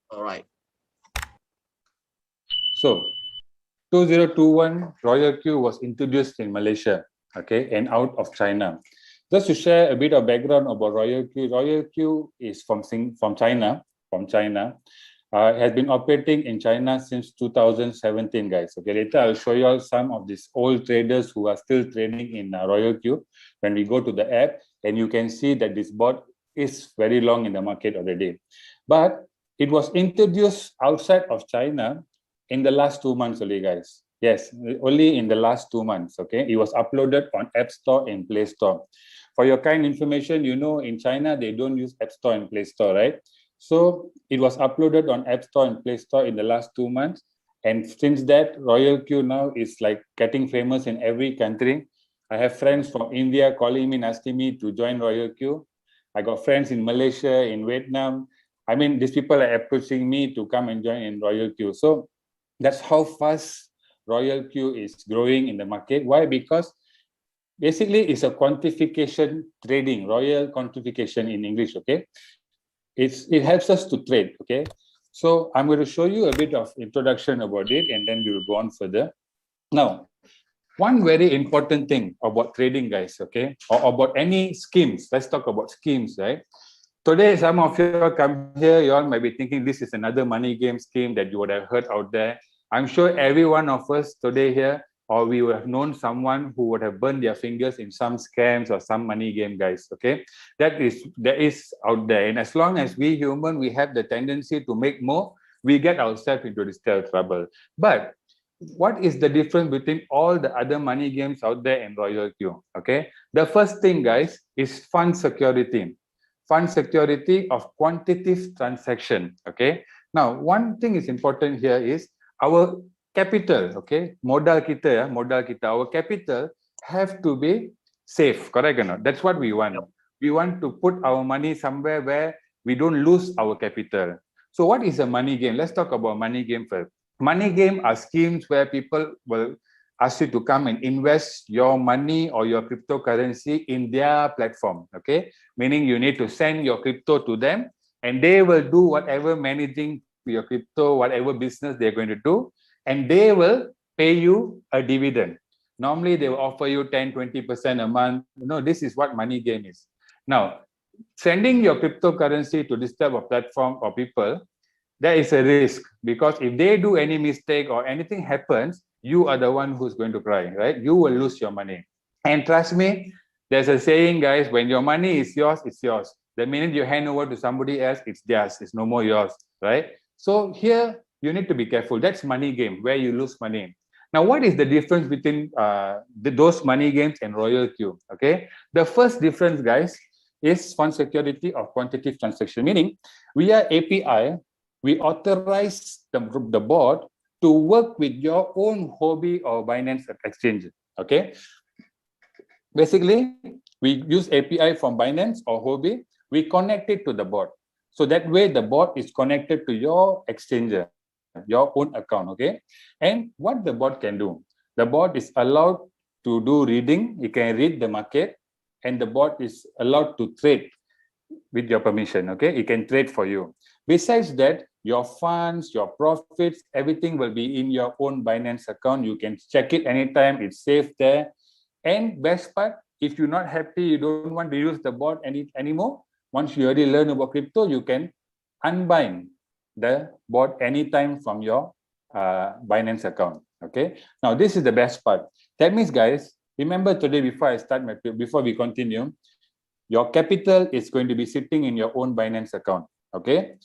All right. So 2021, Royal Q was introduced in Malaysia, okay, and out of China. Just to share a bit of background about Royal Q, Royal Q is from China, has been operating in China since 2017, guys. Okay, later I'll show you all some of these old traders who are still trading in Royal Q. When we go to the app, and you can see that this bot is very long in the market already. But it was introduced outside of China in the last 2 months only, guys. Yes, only in the last 2 months, okay? It was uploaded on App Store and Play Store. For your kind information, you know, in China, they don't use App Store and Play Store, right? So it was uploaded on App Store and Play Store in the last 2 months. And since that, Royal Q now is like getting famous in every country. I have friends from India calling me, asking me to join Royal Q. I got friends in Malaysia, in Vietnam. I mean, these people are approaching me to come and join in Royal Q. So that's how fast Royal Q is growing in the market. Why? Because basically it's a quantification trading, Royal quantification in English, okay? It helps us to trade, okay? So I'm going to show you a bit of introduction about it, and then we will go on further. Now, one very important thing about trading, guys, okay, or about any schemes. Let's talk about schemes, right? Today, some of you come here, you all might be thinking this is another money game scheme that you would have heard out there. I'm sure every one of us today here, or we would have known someone who would have burned their fingers in some scams or some money game, guys. Okay, that is out there. And as long as we human, we have the tendency to make more, we get ourselves into this trouble. But what is the difference between all the other money games out there and Royal Q? Okay, the first thing, guys, is fund security. Fund security of quantitative transaction. Okay. Now, one thing is important here is our capital. Okay, modal kita, our capital have to be safe. Correct or not? That's what we want. We want to put our money somewhere where we don't lose our capital. So, what is a money game? Let's talk about money game first. Money game are schemes where people will ask you to come and invest your money or your cryptocurrency in their platform. Okay, meaning you need to send your crypto to them, and they will do whatever managing your crypto, whatever business they're going to do, and they will pay you a dividend. Normally, they will offer you 10-20% a month. You know, this is what money game is. Now, sending your cryptocurrency to this type of platform or people, there is a risk, because if they do any mistake or anything happens, you are the one who's going to cry, right? You will lose your money. And trust me, there's a saying, guys, when your money is yours, it's yours. The minute you hand over to somebody else, it's theirs. It's no more yours, right? So here, you need to be careful. That's money game, where you lose money. Now, what is the difference between those money games and Royal Q? Okay, the first difference, guys, is fund security of quantitative transaction, meaning we are API, we authorize the board to work with your own Huobi or Binance exchange. Okay, basically we use API from Binance or Huobi, we connect it to the bot, so that way the bot is connected to your exchanger, your own account. Okay, and what the bot can do, the bot is allowed to do reading, it can read the market, and the bot is allowed to trade with your permission. Okay, it can trade for you. Besides that, your funds, your profits, everything will be in your own Binance account. You can check it anytime, it's safe there. And best part, if you're not happy, you don't want to use the bot anymore, once you already learn about crypto, you can unbind the bot anytime from your Binance account. Okay, now this is the best part. That means, guys, remember today, before we continue, your capital is going to be sitting in your own Binance account. Okay,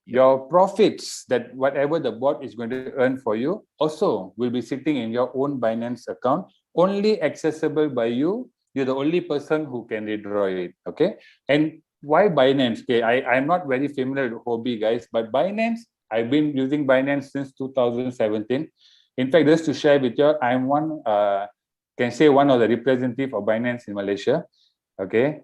your profits, that whatever the bot is going to earn for you, also will be sitting in your own Binance account, only accessible by you. You're the only person who can withdraw it. Okay, and why Binance? Okay, I'm not very familiar with Huobi, guys, but Binance, I've been using Binance since 2017. In fact, just to share with you, I'm can say one of the representative of Binance in Malaysia. Okay,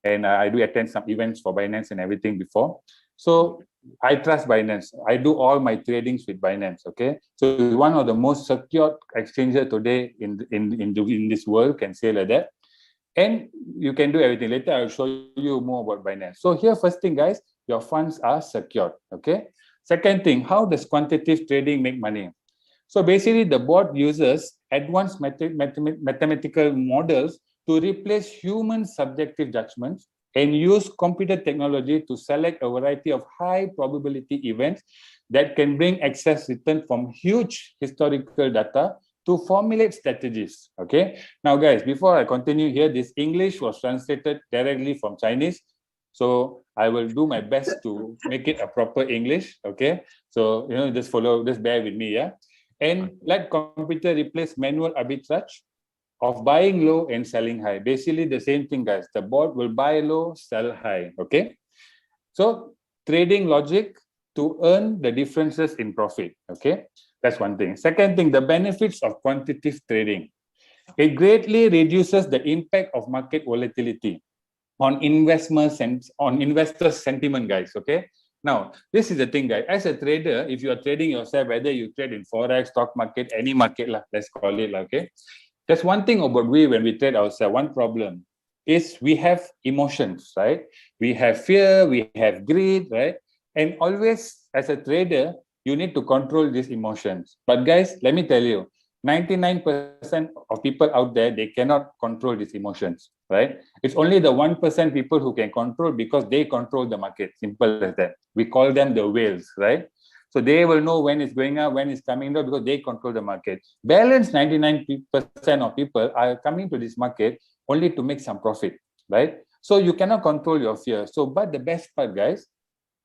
and I do attend some events for Binance and everything before. So I trust Binance. I do all my tradings with Binance. Okay, so it's one of the most secure exchanges today in this world, can say like that. And you can do everything. Later, I'll show you more about Binance. So here, first thing, guys, your funds are secured. Okay. Second thing, how does quantitative trading make money? So basically, the board uses advanced mathematical models to replace human subjective judgments and use computer technology to select a variety of high probability events that can bring excess return from huge historical data to formulate strategies. Okay. Now, guys, before I continue here, this English was translated directly from Chinese. So I will do my best to make it a proper English. Okay. So, just follow, just bear with me. Yeah. And let computer replace manual arbitrage of buying low and selling high. Basically, the same thing, guys. The board will buy low, sell high. Okay. So trading logic to earn the differences in profit. Okay. That's one thing. Second thing, the benefits of quantitative trading. It greatly reduces the impact of market volatility on investments and on investors' sentiment, guys. Okay. Now, this is the thing, guys. As a trader, if you are trading yourself, whether you trade in forex, stock market, any market, let's call it, okay. There's one thing about when we trade ourselves. One problem is we have emotions, right? We have fear, we have greed, right? And always, as a trader, you need to control these emotions. But guys, let me tell you, 99% of people out there, they cannot control these emotions, right? It's only the 1% people who can control because they control the market. Simple as that. We call them the whales, right? So they will know when it's going up, when it's coming down because they control the market. Balance 99% of people are coming to this market only to make some profit, right? So you cannot control your fear. So, but the best part, guys,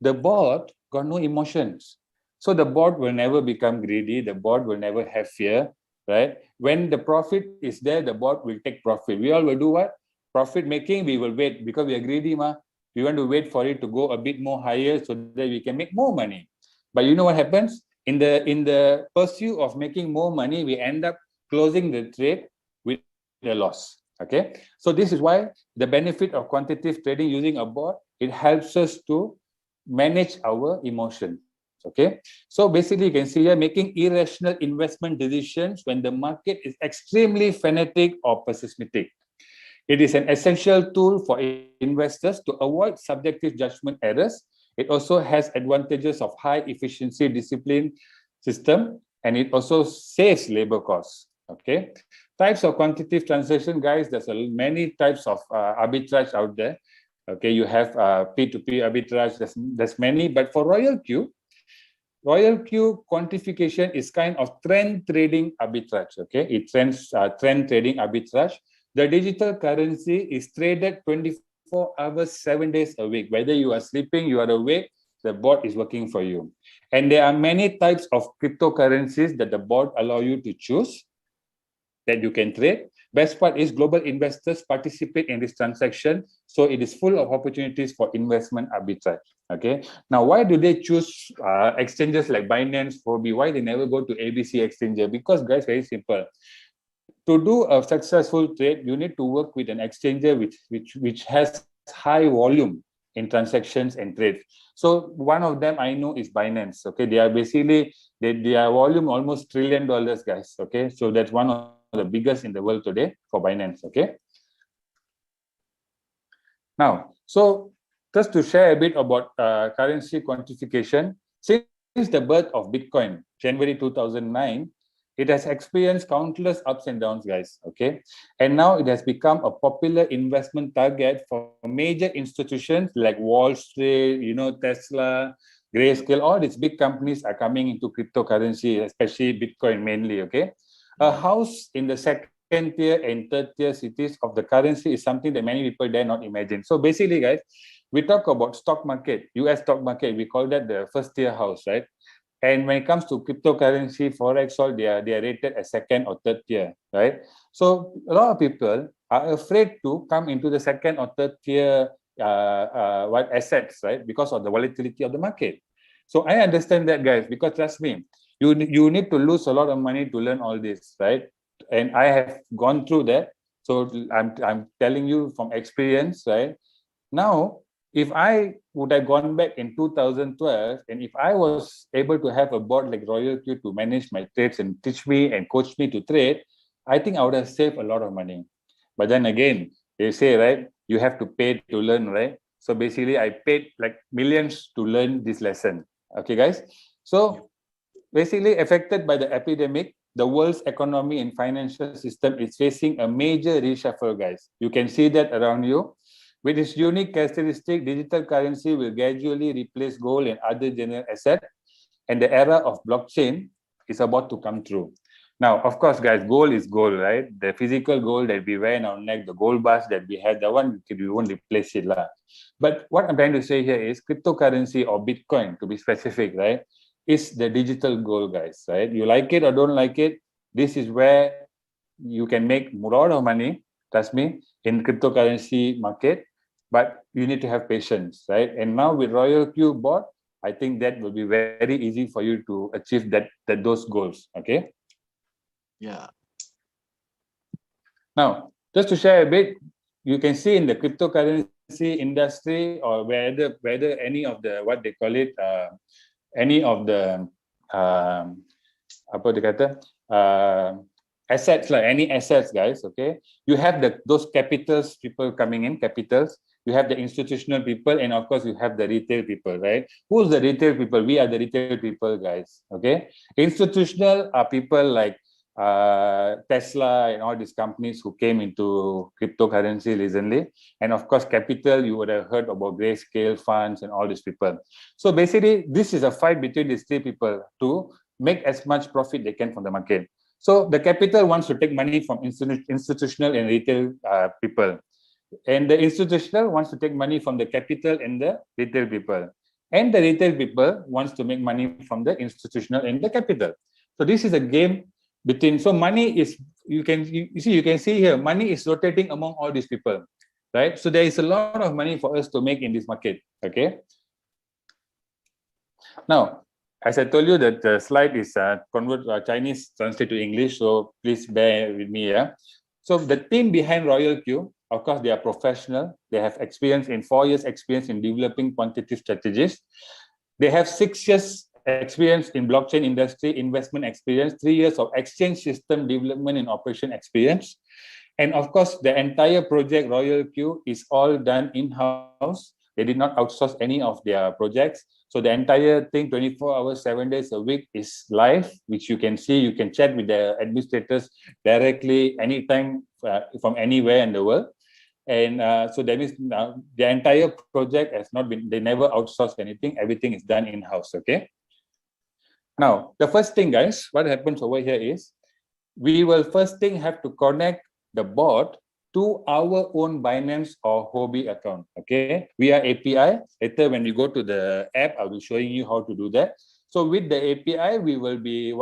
the board got no emotions. So the board will never become greedy. The board will never have fear, right? When the profit is there, the board will take profit. We all will do what? Profit making, we will wait because we are greedy, ma. We want to wait for it to go a bit more higher so that we can make more money. But you know what happens? In the pursuit of making more money, we end up closing the trade with a loss. Okay. So this is why the benefit of quantitative trading using a board, it helps us to manage our emotions. Okay. So basically, you can see here making irrational investment decisions when the market is extremely fanatic or pessimistic. It is an essential tool for investors to avoid subjective judgment errors. It also has advantages of high efficiency discipline system, and it also saves labor costs. Okay. Types of quantitative transaction, guys, there's many types of arbitrage out there. Okay, you have P2P arbitrage, there's many, but for Royal Q quantification is kind of trend trading arbitrage. Okay, it trend trading arbitrage. The digital currency is traded 24 hours, 7 days a week. Whether you are sleeping, you are awake, the board is working for you. And there are many types of cryptocurrencies that the board allow you to choose that you can trade. Best part is global investors participate in this transaction, so it is full of opportunities for investment arbitrage. Okay. Now, why do they choose exchanges like Binance, Huobi? Why they never go to ABC Exchanger? Because, guys, very simple. To do a successful trade, you need to work with an exchanger which has high volume in transactions and trades. So one of them I know is Binance. Okay, they are basically their volume almost $1 trillion, guys. Okay, so that's one of the biggest in the world today for Binance. Okay. Now, so just to share a bit about currency quantification, since the birth of Bitcoin, January 2009, it has experienced countless ups and downs, guys. Okay, and now it has become a popular investment target for major institutions like Wall Street, Tesla, Grayscale. All these big companies are coming into cryptocurrency, especially Bitcoin mainly. Okay, a house in the second tier and third tier cities of the currency is something that many people dare not imagine. So basically, guys, we talk about stock market, US stock market. We call that the first tier house, right? And when it comes to cryptocurrency, forex, all they are rated as second or third tier, right? So a lot of people are afraid to come into the second or third tier assets, right? Because of the volatility of the market. So I understand that, guys, because trust me, you need to lose a lot of money to learn all this, right? And I have gone through that. So I'm telling you from experience, right? Now, if I would have gone back in 2012, and if I was able to have a board like Royal Q to manage my trades and teach me and coach me to trade, I think I would have saved a lot of money. But then again, they say, right, you have to pay to learn, right? So basically, I paid like millions to learn this lesson. Okay, guys. So basically affected by the epidemic, the world's economy and financial system is facing a major reshuffle, guys. You can see that around you. With its unique characteristic, digital currency will gradually replace gold and other general assets, and the era of blockchain is about to come through. Now, of course, guys, gold is gold, right? The physical gold that we wear in our neck, the gold bars that we had, the one we won't replace it, lah. But what I'm trying to say here is cryptocurrency or Bitcoin, to be specific, right, is the digital gold, guys, right? You like it or don't like it, this is where you can make a lot of money, trust me, in cryptocurrency market, but you need to have patience, right? And now with Royal Q bot, I think that will be very easy for you to achieve those goals, okay? Yeah. Now, just to share a bit, you can see in the cryptocurrency industry or whether any of the, what they call it, any of the apa dia kata, assets, like any assets, guys, okay? You have those capitals people coming in, capitals. You have the institutional people, and of course, you have the retail people, right? Who's the retail people? We are the retail people, guys, okay? Institutional are people like Tesla and all these companies who came into cryptocurrency recently. And of course, capital, you would have heard about grayscale funds and all these people. So basically, this is a fight between these three people to make as much profit they can from the market. So the capital wants to take money from institutional and retail people. And the institutional wants to take money from the capital and the retail people. And the retail people wants to make money from the institutional and the capital. So this is a game between, so money is, you can see here, money is rotating among all these people, right? So there is a lot of money for us to make in this market, okay? Now, as I told you that the slide is Chinese translate to English, so please bear with me. Yeah. So the team behind Royal Q, of course, they are professional. They have experience in 4 years experience in developing quantitative strategies. They have 6 years experience in blockchain industry, investment experience, 3 years of exchange system development and operation experience. And of course, the entire project Royal Q is all done in-house. They did not outsource any of their projects. So the entire thing, 24 hours, 7 days a week is live, which you can see. You can chat with the administrators directly anytime from anywhere in the world. And so that means the entire project has not been, they never outsourced anything. Everything is done in-house, okay? Now, the first thing, guys, what happens over here is, we will first thing have to connect the bot to our own Binance or Huobi account, okay? Via API. Later, when we go to the app, I'll be showing you how to do that. So with the API, we will be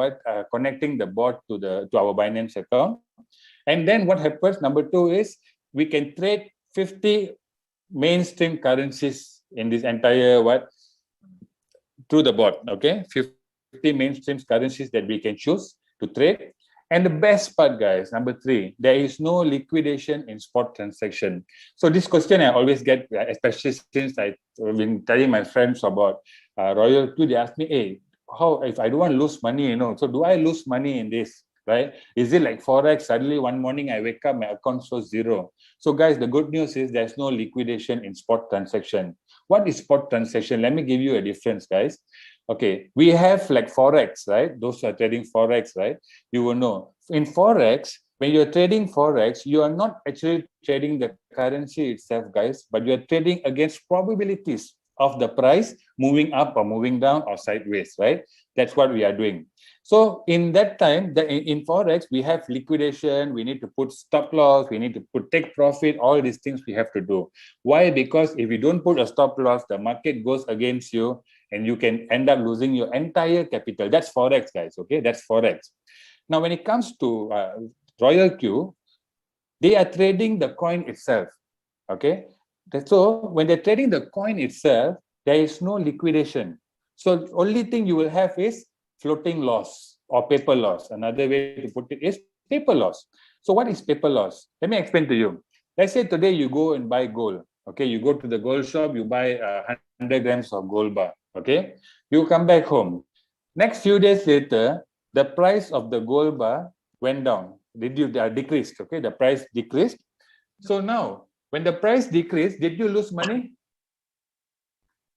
connecting the bot to our Binance account. And then what happens, number 2 is, we can trade 50 mainstream currencies in this entire through the bot, okay? 50 mainstream currencies that we can choose to trade. And the best part, guys, number 3, there is no liquidation in spot transaction. So this question I always get, especially since I've been telling my friends about Royal Q, they ask me, hey, how, if I don't want to lose money, so do I lose money in this, right? Is it like Forex? Suddenly one morning I wake up, my account shows 0. So guys, the good news is there's no liquidation in spot transaction. What is spot transaction? Let me give you a difference, guys. Okay, we have like Forex, right? Those who are trading Forex, right? You will know. In Forex, when you're trading Forex, you are not actually trading the currency itself, guys, but you're trading against probabilities of the price moving up or moving down or sideways, right? That's what we are doing. So in that time, in Forex, we have liquidation, we need to put stop loss, we need to put take profit, all these things we have to do. Why? Because if you don't put a stop loss, the market goes against you, and you can end up losing your entire capital. That's Forex, guys, okay? That's Forex. Now, when it comes to Royal Q, they are trading the coin itself, okay? So when they're trading the coin itself, there is no liquidation. So only thing you will have is floating loss or paper loss. Another way to put it is paper loss. So what is paper loss? Let me explain to you. Let's say today you go and buy gold. Okay, you go to the gold shop, you buy 100 grams of gold bar. Okay, you come back home. Next few days later, the price of the gold bar went down. Decreased? Okay, the price decreased. So now, when the price decreased, did you lose money?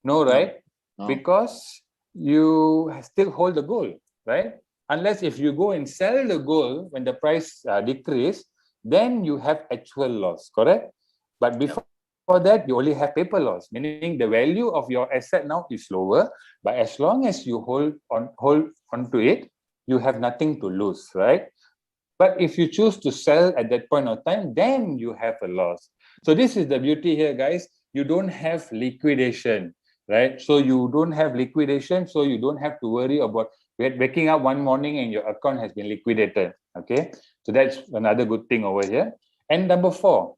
No, right? No. Because you still hold the gold, right? Unless if you go and sell the gold when the price decrease, then you have actual loss, correct? But before that, you only have paper loss, meaning the value of your asset now is lower. But as long as you hold onto it, you have nothing to lose, right? But if you choose to sell at that point of time, then you have a loss. So this is the beauty here, guys. You don't have liquidation, right? So you don't have liquidation, so you don't have to worry about waking up one morning and your account has been liquidated. Okay, so that's another good thing over here. And number 4,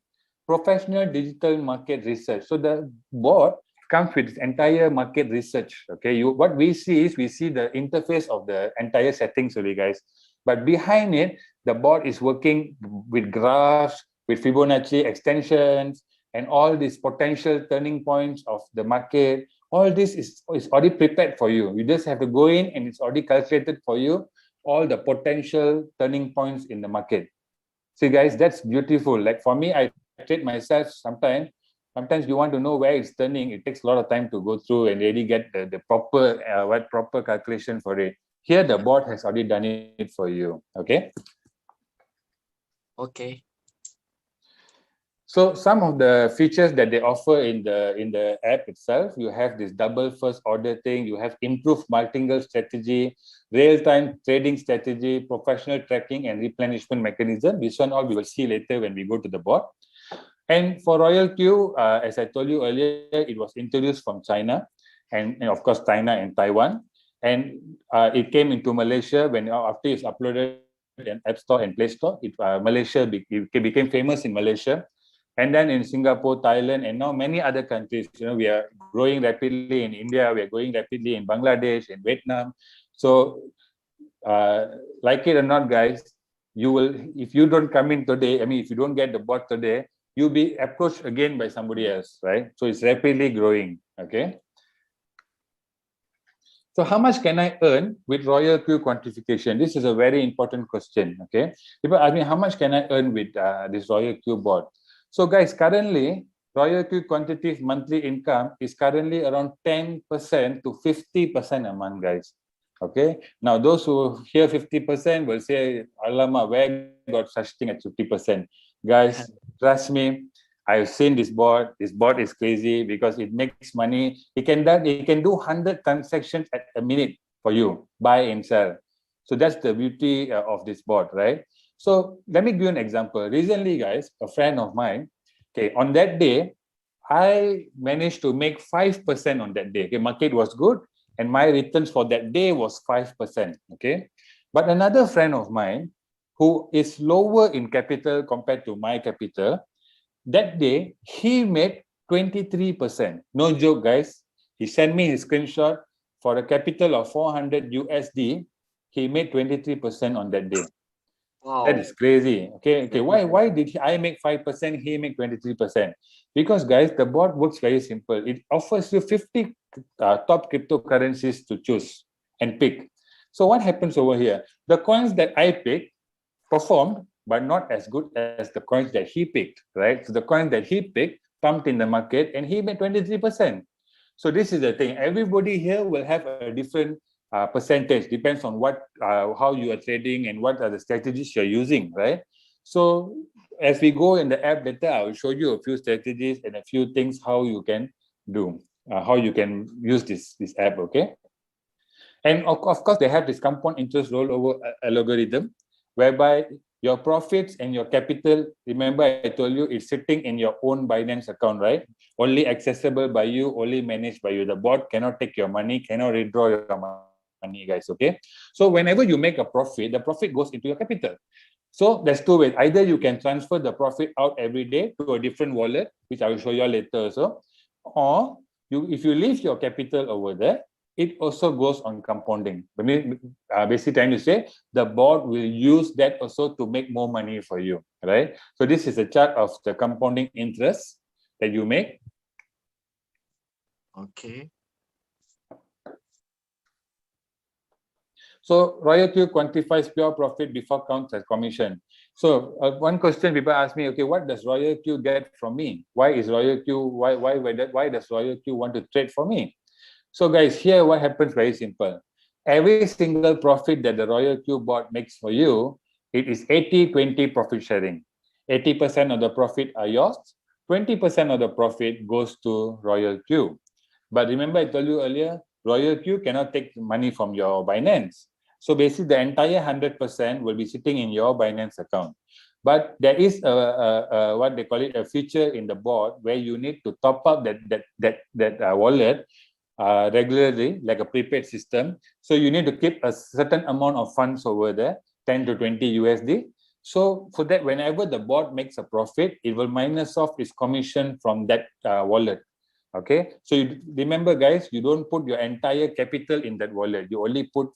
professional digital market research. So the board comes with entire market research. Okay, what we see is we see the interface of the entire settings, sorry guys. But behind it, the board is working with graphs, with Fibonacci extensions, and all these potential turning points of the market. All this is already prepared for you. You just have to go in and it's already calculated for you, all the potential turning points in the market. See guys, that's beautiful. Like for me, I trade myself sometimes you want to know where it's turning. It takes a lot of time to go through and really get the proper calculation for it. Here the board has already done it for you. Okay. Okay. So some of the features that they offer in the app itself, you have this double first order thing, you have improved multilingual strategy, real-time trading strategy, professional tracking and replenishment mechanism. This one all we will see later when we go to the board. And for Royal Q, as I told you earlier, it was introduced from China and of course China and Taiwan. And it came into Malaysia when after it's uploaded in App Store and Play Store, Malaysia became famous in Malaysia. And then in Singapore, Thailand, and now many other countries, we are growing rapidly in India, we are growing rapidly in Bangladesh, in Vietnam. So, like it or not, guys, you will, if you don't come in today, if you don't get the bot today, you'll be approached again by somebody else, right? So it's rapidly growing, okay? So how much can I earn with Royal Q quantification? This is a very important question, okay? People ask me, how much can I earn with this Royal Q bot? So guys, currently, Royal Q quantitative monthly income is currently around 10% to 50% a month, guys. Okay. Now, those who hear 50% will say, Alamak, where got such thing at 50%? Guys, trust me, I've seen this bot. This bot is crazy because it makes money. It can do 100 transactions at a minute for you, buy and sell. So that's the beauty of this bot, right? So let me give you an example. Recently, guys, a friend of mine, okay, on that day, I managed to make 5% on that day. Okay, market was good, and my returns for that day was 5%. Okay, but another friend of mine who is lower in capital compared to my capital, that day he made 23%. No joke, guys. He sent me his screenshot for a capital of 400 USD. He made 23% on that day. Wow. That is crazy. Okay. Why did I make 5%? He make 23%? Because guys, the bot works very simple. It offers you 50 top cryptocurrencies to choose and pick. So what happens over here? The coins that I picked performed, but not as good as the coins that he picked, right? So the coins that he picked pumped in the market and he made 23%. So this is the thing. Everybody here will have a different percentage, depends on how you are trading and what are the strategies you're using, right? So as we go in the app later, I will show you a few strategies and a few things how you can do, how you can use this app, okay? And of course, they have this compound interest rollover algorithm, whereby your profits and your capital, remember I told you it's sitting in your own Binance account, right? Only accessible by you, only managed by you. The bot cannot take your money, cannot withdraw your money, guys, okay? So whenever you make a profit, the profit goes into your capital. So there's two ways. Either you can transfer the profit out every day to a different wallet, which I will show you later also, or if you leave your capital over there, it also goes on compounding. Basically trying to say the bot will use that also to make more money for you, right? So this is a chart of the compounding interest that you make. Okay. So Royal Q quantifies pure profit before counts as commission. So one question people ask me, okay, what does Royal Q get from me? Why does Royal Q want to trade for me? So guys, here what happens very simple. Every single profit that the Royal Q bot makes for you, it is 80-20 profit sharing. 80% of the profit are yours, 20% of the profit goes to Royal Q. But remember I told you earlier, Royal Q cannot take money from your Binance. So basically the entire 100% will be sitting in your Binance account. But there is a what they call it, a feature in the bot where you need to top up that wallet regularly, like a prepaid system. So you need to keep a certain amount of funds over there, 10 to 20 USD. So for that, whenever the bot makes a profit, it will minus off its commission from that wallet. Okay, so you remember guys, you don't put your entire capital in that wallet. You only put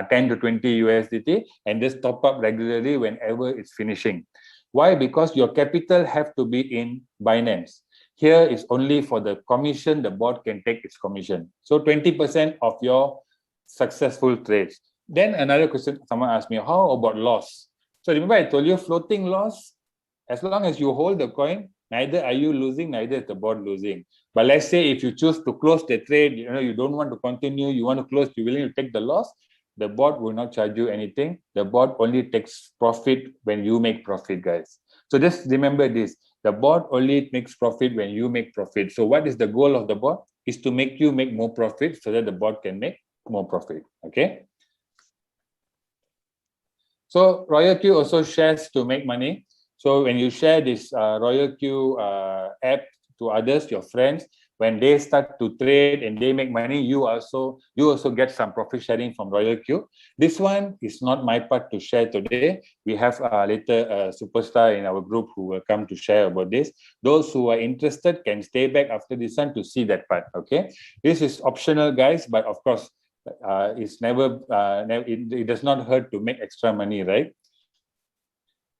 10 to 20 USDT and just top up regularly whenever it's finishing. Why? Because your capital have to be in Binance. Here is only for the commission, the bot can take its commission. So 20% of your successful trades. Then another question someone asked me, how about loss? So remember I told you floating loss, as long as you hold the coin, neither are you losing, neither is the bot losing. But let's say if you choose to close the trade, you don't want to continue, you want to close, you're willing to take the loss, the bot will not charge you anything. The bot only takes profit when you make profit, guys. So just remember this, the bot only makes profit when you make profit. So what is the goal of the bot? Is to make you make more profit so that the bot can make more profit, okay? So Royal Q also shares to make money. So when you share this Royal Q app to others, your friends, when they start to trade and they make money, you also get some profit sharing from Royal Q. This one is not my part to share today. We have later a superstar in our group who will come to share about this. Those who are interested can stay back after this one to see that part. Okay, this is optional, guys, but of course, it's never, it does not hurt to make extra money, right?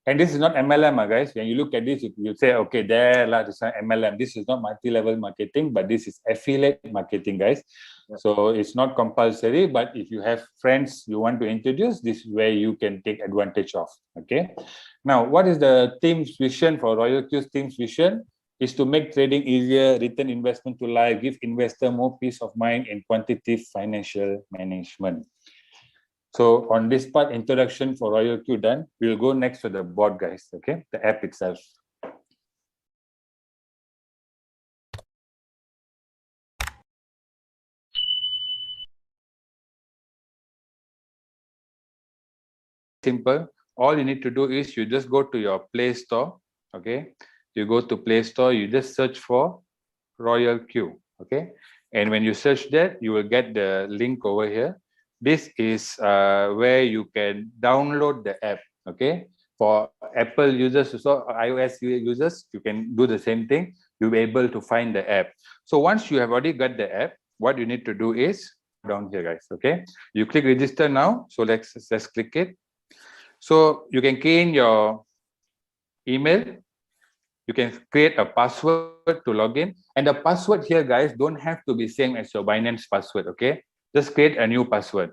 And this is not MLM, guys. When you look at this, you say, okay, this is MLM. This is not multi-level marketing, but this is affiliate marketing, guys. Yep. So it's not compulsory, but if you have friends you want to introduce, this is where you can take advantage of, okay? Now, what is the team's vision for Royal Q's team's vision? Is to make trading easier, return investment to life, give investor more peace of mind, and quantitative financial management. So on this part, introduction for Royal Q done. We'll go next to the bot, guys, okay? The app itself. Simple. All you need to do is you just go to your Play Store, okay? You go to Play Store, you just search for Royal Q, okay? And when you search that, you will get the link over here. This is where you can download the app, okay? For Apple users, so iOS users, you can do the same thing. You'll be able to find the app. So once you have already got the app, what you need to do is down here, guys, okay? You click register now. So let's click it. So you can key in your email. You can create a password to log in. And the password here, guys, don't have to be same as your Binance password, okay? Just create a new password.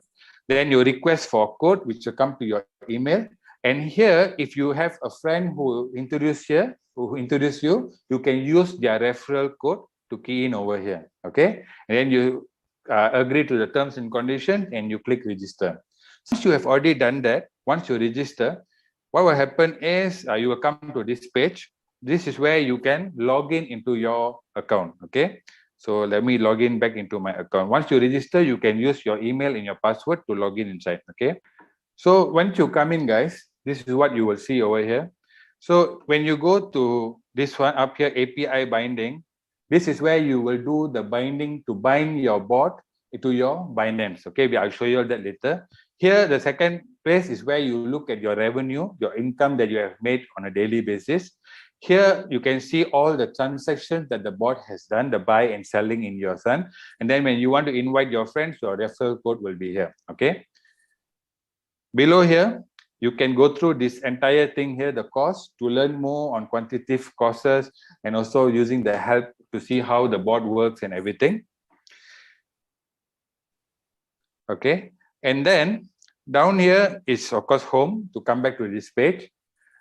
Then you request for a code, which will come to your email. And here, if you have a friend who introduce you, you can use their referral code to key in over here, okay? And then you agree to the terms and conditions and you click register. Since you have already done that, once you register, what will happen is you will come to this page. This is where you can log in into your account, okay? So let me log in back into my account. Once you register, you can use your email and your password to log in inside, okay? So once you come in, guys, this is what you will see over here. So when you go to this one up here, API binding, this is where you will do the binding to bind your bot to your Binance, okay? I'll show you that later. Here, the second place is where you look at your revenue, your income that you have made on a daily basis. Here, you can see all the transactions that the bot has done, the buy and selling in your Sun. And then when you want to invite your friends, your referral code will be here, okay? Below here, you can go through this entire thing here, the course, to learn more on quantitative courses and also using the help to see how the bot works and everything. Okay, and then down here is, of course, home to come back to this page.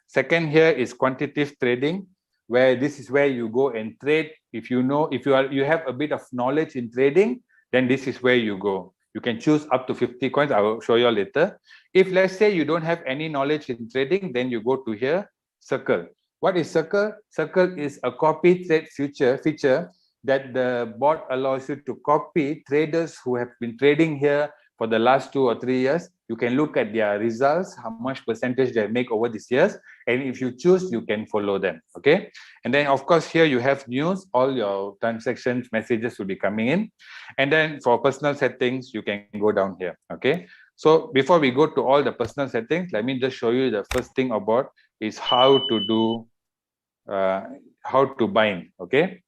Second here is quantitative trading, where this is where you go and trade. If you know, if you have a bit of knowledge in trading, then this is where you go. You can choose up to 50 coins. I will show you later. If let's say you don't have any knowledge in trading, then you go to here, circle. What is circle? Circle is a copy trade feature that the bot allows you to copy traders who have been trading here for the last 2 or 3 years. You can look at their results, how much percentage they make over these years. And if you choose, you can follow them. Okay. And then of course, here you have news, all your transactions, messages will be coming in. And then for personal settings, you can go down here. Okay. So before we go to all the personal settings, let me just show you the first thing about is how to do, how to bind. Okay.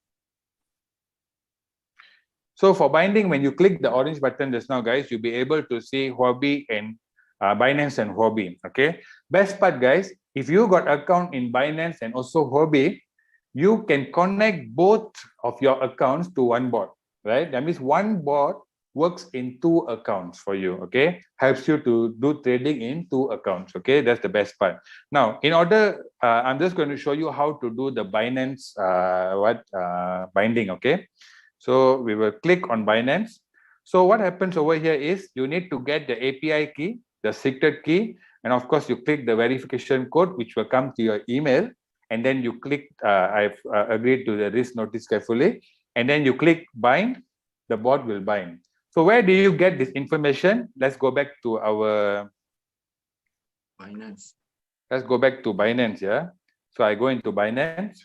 So for binding, when you click the orange button just now, guys, you'll be able to see Huobi and Binance and Huobi. Okay. Best part, guys, if you got account in Binance and also Huobi, you can connect both of your accounts to one bot, right? That means one bot works in 2 accounts for you. Okay. Helps you to do trading in 2 accounts. Okay. That's the best part. Now, in order, I'm just going to show you how to do the Binance binding. Okay. So we will click on Binance. So what happens over here is you need to get the API key, the secret key, and of course you click the verification code, which will come to your email. And then you click, I've agreed to the risk notice carefully. And then you click bind, the bot will bind. So where do you get this information? Let's go back to our Binance. Let's go back to Binance, yeah. So I go into Binance.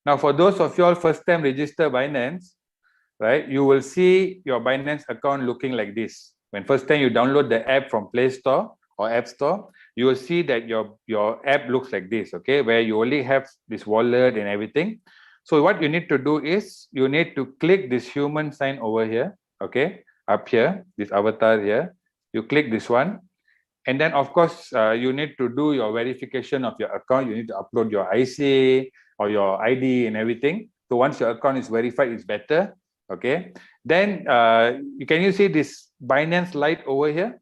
Now, for those of you all first time register Binance, right, you will see your Binance account looking like this. When first time you download the app from Play Store or App Store, you will see that your app looks like this, okay, where you only have this wallet and everything. So what you need to do is you need to click this human sign over here, okay, up here, this avatar here. You click this one. And then, of course, you need to do your verification of your account. You need to upload your IC or your ID and everything. So once your account is verified, it's better. Okay. Then, can you see this Binance light over here?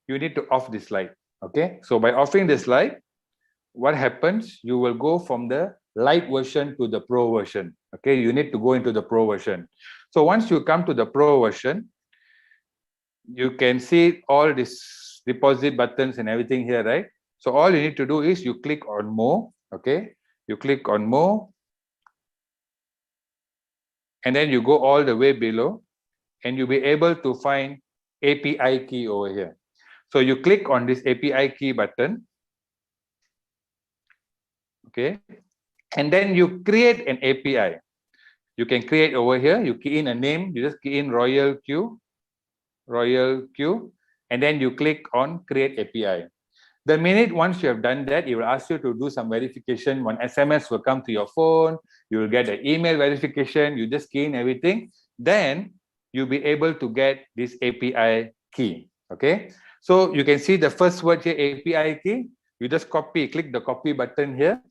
You need to off this light. Okay. So by offing this light, what happens? You will go from the light version to the pro version. Okay. You need to go into the pro version. So once you come to the pro version, you can see all these deposit buttons and everything here, right? So all you need to do is you click on more, okay? You click on more, and then you go all the way below, and you'll be able to find API key over here. So you click on this API key button, okay? And then you create an API. You can create over here, you key in a name, you just key in Royal Q, and then you click on create API. The minute once you have done that, it will ask you to do some verification. One SMS will come to your phone, you will get an email verification, you just key in everything, then you'll be able to get this API key, okay? So you can see the first word here, API key, you just copy, click the copy button here,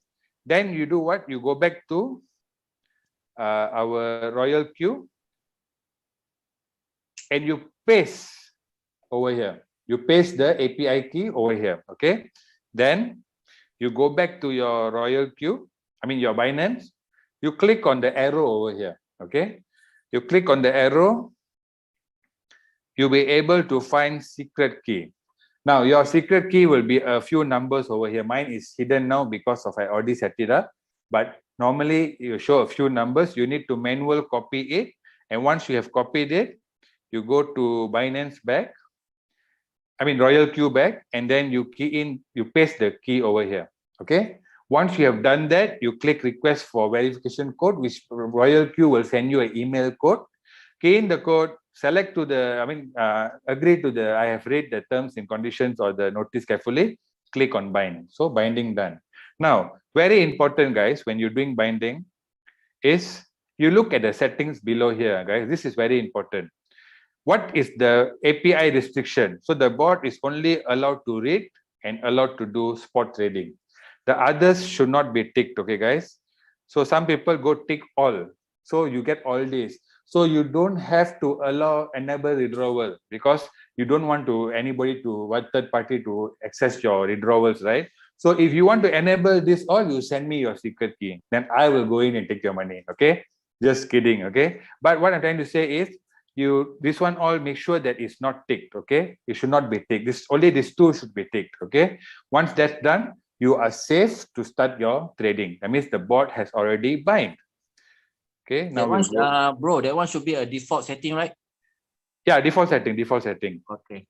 then you do what? You go back to our Royal Q, and you paste over here. You paste the API key over here, okay? Then you go back to your Royal Q, your Binance. You click on the arrow over here, okay? You click on the arrow, you'll be able to find secret key. Now, your secret key will be a few numbers over here. Mine is hidden now because of I already set it up. But normally, you show a few numbers. You need to manual copy it. And once you have copied it, you go to Binance back, Royal Q back, and then you key in, you paste the key over here, okay? Once you have done that, you click request for verification code, which Royal Q will send you an email code. Key in the code, select to the, agree to the, I have read the terms and conditions or the notice carefully, click on bind. So binding done. Now, very important, guys, when you're doing binding is you look at the settings below here, guys. This is very important. What is the API restriction? So the bot is only allowed to read and allowed to do spot trading. The others should not be ticked, okay, guys? So some people go tick all. So you get all this. So you don't have to allow enable withdrawal because you don't want anybody to, third party to access your withdrawals, right? So if you want to enable this all, you send me your secret key. Then I will go in and take your money, okay? Just kidding, okay? But what I'm trying to say is, this one all make sure that it's not ticked. Okay, it should not be ticked. Only these two should be ticked. Okay, once that's done, you are safe to start your trading. That means the bot has already bind. Okay, now we'll go. Bro, that one should be a default setting, right? Yeah, default setting. Okay.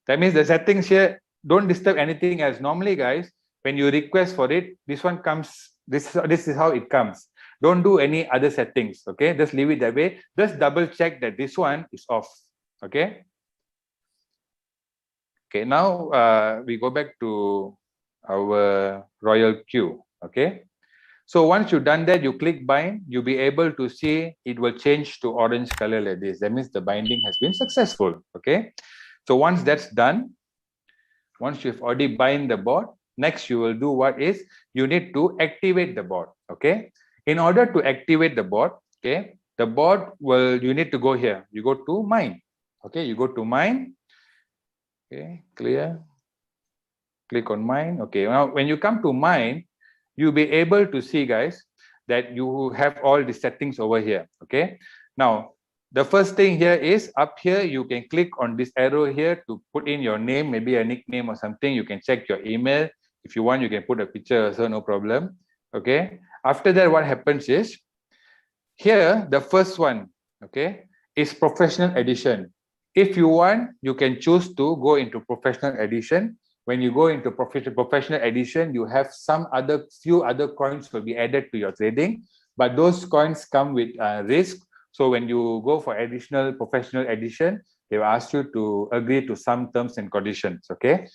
That means the settings here, don't disturb anything else. Normally, guys, when you request for it, this one comes, this is how it comes. Don't do any other settings. Okay, just leave it that way. Just double check that this one is off. Okay. Okay, now we go back to our Royal Queue. Okay. So once you've done that, you click bind, you'll be able to see it will change to orange color like this. That means the binding has been successful. Okay. So once that's done, once you've already bind the bot, next you will do what is, you need to activate the bot. Okay. In order to activate the bot, okay, the bot will, you need to go here. You go to mine. Okay. You go to mine. Okay. Clear. Click on mine. Okay. Now, when you come to mine, you'll be able to see, guys, that you have all the settings over here. Okay. Now, the first thing here is up here, you can click on this arrow here to put in your name, maybe a nickname or something. You can check your email. If you want, you can put a picture also, no problem. Okay. After that, what happens is, here, the first one, okay, is professional edition. If you want, you can choose to go into professional edition. When you go into professional edition, you have few other coins will be added to your trading, but those coins come with risk. So when you go for additional professional edition, they will ask you to agree to some terms and conditions. Okay,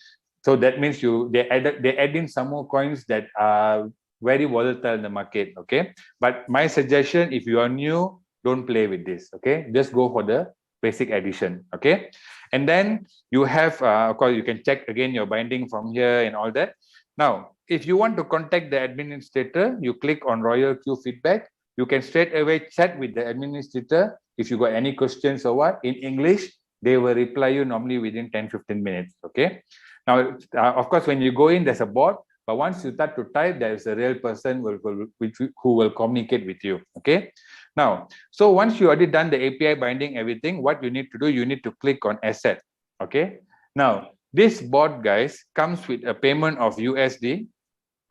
so that means they add in some more coins that are very volatile in the market. Okay, but my suggestion, if you are new, don't play with this. Okay, just go for the basic edition. Okay. And then you have, of course, you can check again your binding from here and all that. Now, if you want to contact the administrator, you click on Royal Queue feedback. You can straight away chat with the administrator. If you got any questions or what, in English, they will reply you normally within 10-15 minutes. Okay. Now, of course, when you go in, there's a bot. But once you start to type, there is a real person who will communicate with you. Okay. Now, so once you already done the API binding everything, what you need to do, you need to click on asset. Okay. Now, this bot, guys, comes with a payment of USD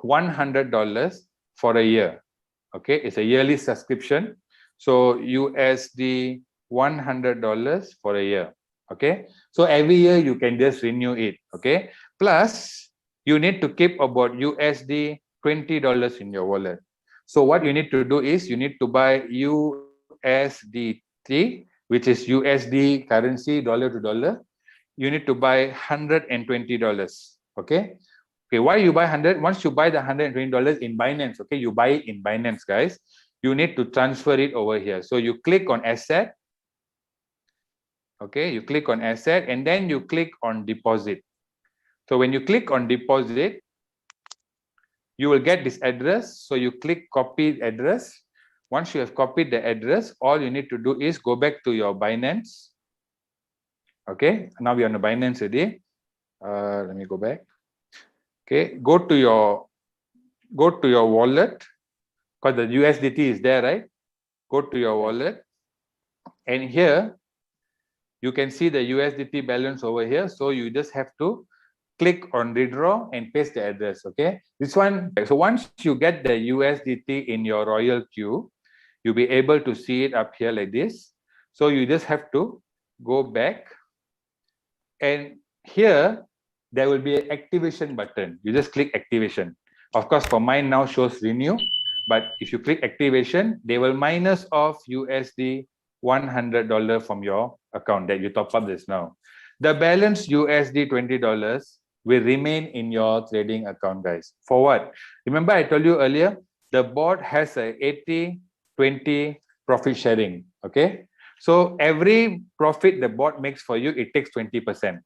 $100 for a year. Okay. It's a yearly subscription. So USD $100 for a year. Okay. So every year you can just renew it. Okay. Plus, you need to keep about USD $20 in your wallet. So what you need to do is you need to buy USDT, which is USD currency, dollar to dollar. You need to buy $120. Okay. Okay. Why you buy 100? Once you buy the $120 in Binance, okay, you buy it in Binance, guys. You need to transfer it over here. So you click on asset. Okay. You click on asset and then you click on deposit. So when you click on deposit, you will get this address. So you click copy address. Once you have copied the address, all you need to do is go back to your Binance. Okay, now we're on the Binance already. Let me go back. Okay, go to your wallet, because the USDT is there, right? Go to your wallet, and here you can see the USDT balance over here. So you just have to click on redraw and paste the address. Okay, this one. So once you get the USDT in your Royal Queue, you'll be able to see it up here like this. So you just have to go back, and here there will be an activation button. You just click activation. Of course, for mine now shows renew, but if you click activation, they will minus off USD $100 from your account that you top up this now. The balance USD $20 will remain in your trading account, guys. For what? Remember I told you earlier, the bot has a 80-20 profit sharing. Okay. So every profit the bot makes for you, it takes 20%.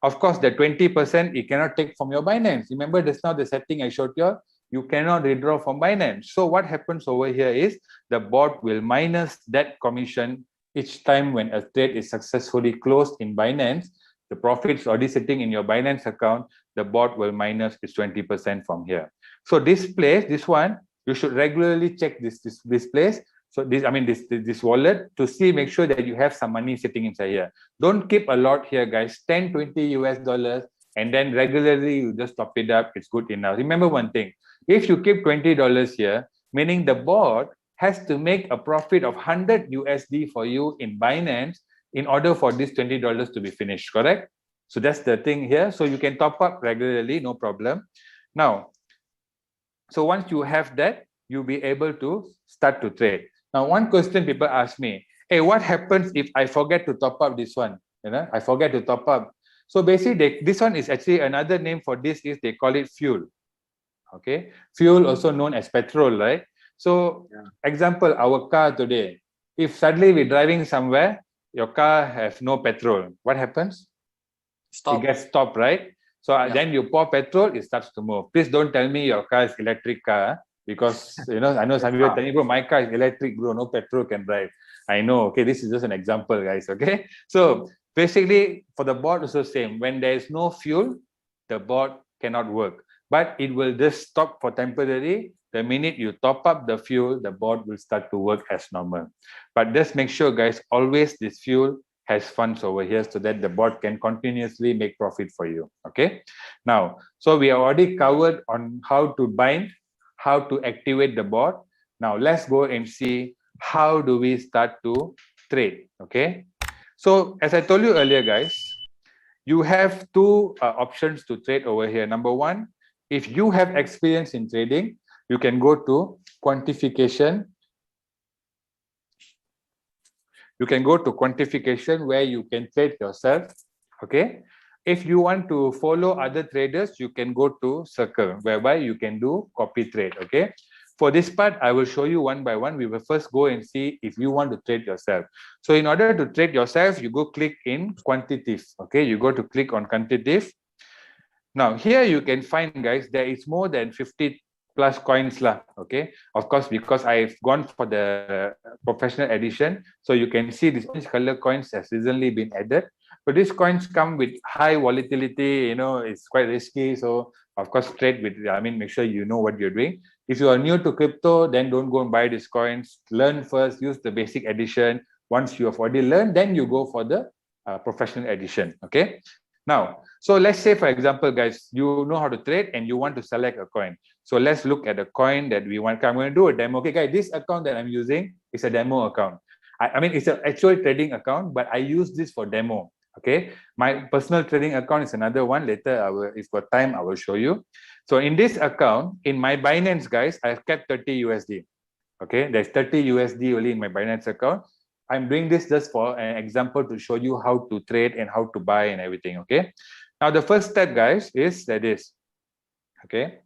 Of course, the 20% it cannot take from your Binance. Remember just now the setting I showed you cannot withdraw from Binance. So what happens over here is the bot will minus that commission each time when a trade is successfully closed in Binance. The profits already sitting in your Binance account, the bot will minus its 20% from here. So this place, this one, you should regularly check this place So this wallet to see, make sure that you have some money sitting inside here. Don't keep a lot here, guys. 10, 20 US dollars, and then regularly you just top it up. It's good enough. Remember one thing: if you keep $20 here, meaning the bot has to make a profit of 100 USD for you in Binance in order for this $20 to be finished. Correct? So that's the thing here. So you can top up regularly, no problem. Now, so once you have that, you'll be able to start to trade. Now, one question people ask me, hey, what happens if I forget to top up this one? I forget to top up. So basically, this one is actually another name for this is they call it fuel. Okay, fuel also known as petrol, right? So, example, our car today, if suddenly we're driving somewhere, your car has no petrol, what happens? Stop. It gets stopped, right? So then you pour petrol, it starts to move. Please don't tell me your car is electric car, because I know some people are telling, bro, my car is electric, bro, no petrol can drive. I know, okay, this is just an example, guys, okay? So basically, for the bot also same. When there is no fuel, the bot cannot work, but it will just stop for temporary. The minute you top up the fuel, the bot will start to work as normal. But just make sure, guys, always this fuel has funds over here so that the bot can continuously make profit for you. Okay. Now, so we have already covered on how to bind, how to activate the bot. Now let's go and see how do we start to trade. Okay. So as I told you earlier, guys, you have two options to trade over here. Number one, if you have experience in trading, you can go to quantification. You can go to quantification where you can trade yourself. Okay. If you want to follow other traders, you can go to circle, whereby you can do copy trade. Okay. For this part, I will show you one by one. We will first go and see if you want to trade yourself. So in order to trade yourself, you go click in quantitative. Okay. You go to click on quantitative. Now here you can find, guys, there is more than 50 plus coins lah. Okay, of course, because I've gone for the professional edition, so you can see this orange color coins has recently been added. So these coins come with high volatility, it's quite risky. So of course, trade with, make sure you know what you're doing. If you are new to crypto, then don't go and buy these coins. Learn first, use the basic edition. Once you have already learned, then you go for the professional edition. Okay. Now, so let's say, for example, guys, you know how to trade and you want to select a coin. So let's look at the coin that we want. I'm going to do a demo. Okay, guys, this account that I'm using is a demo account. It's an actual trading account, but I use this for demo. Okay, my personal trading account is another one. Later, if got time, I will show you. So in this account, in my Binance, guys, I've kept 30 USD. Okay, there's 30 USD only in my Binance account. I'm doing this just for an example to show you how to trade and how to buy and everything. Okay. Now the first step, guys, is that is, okay.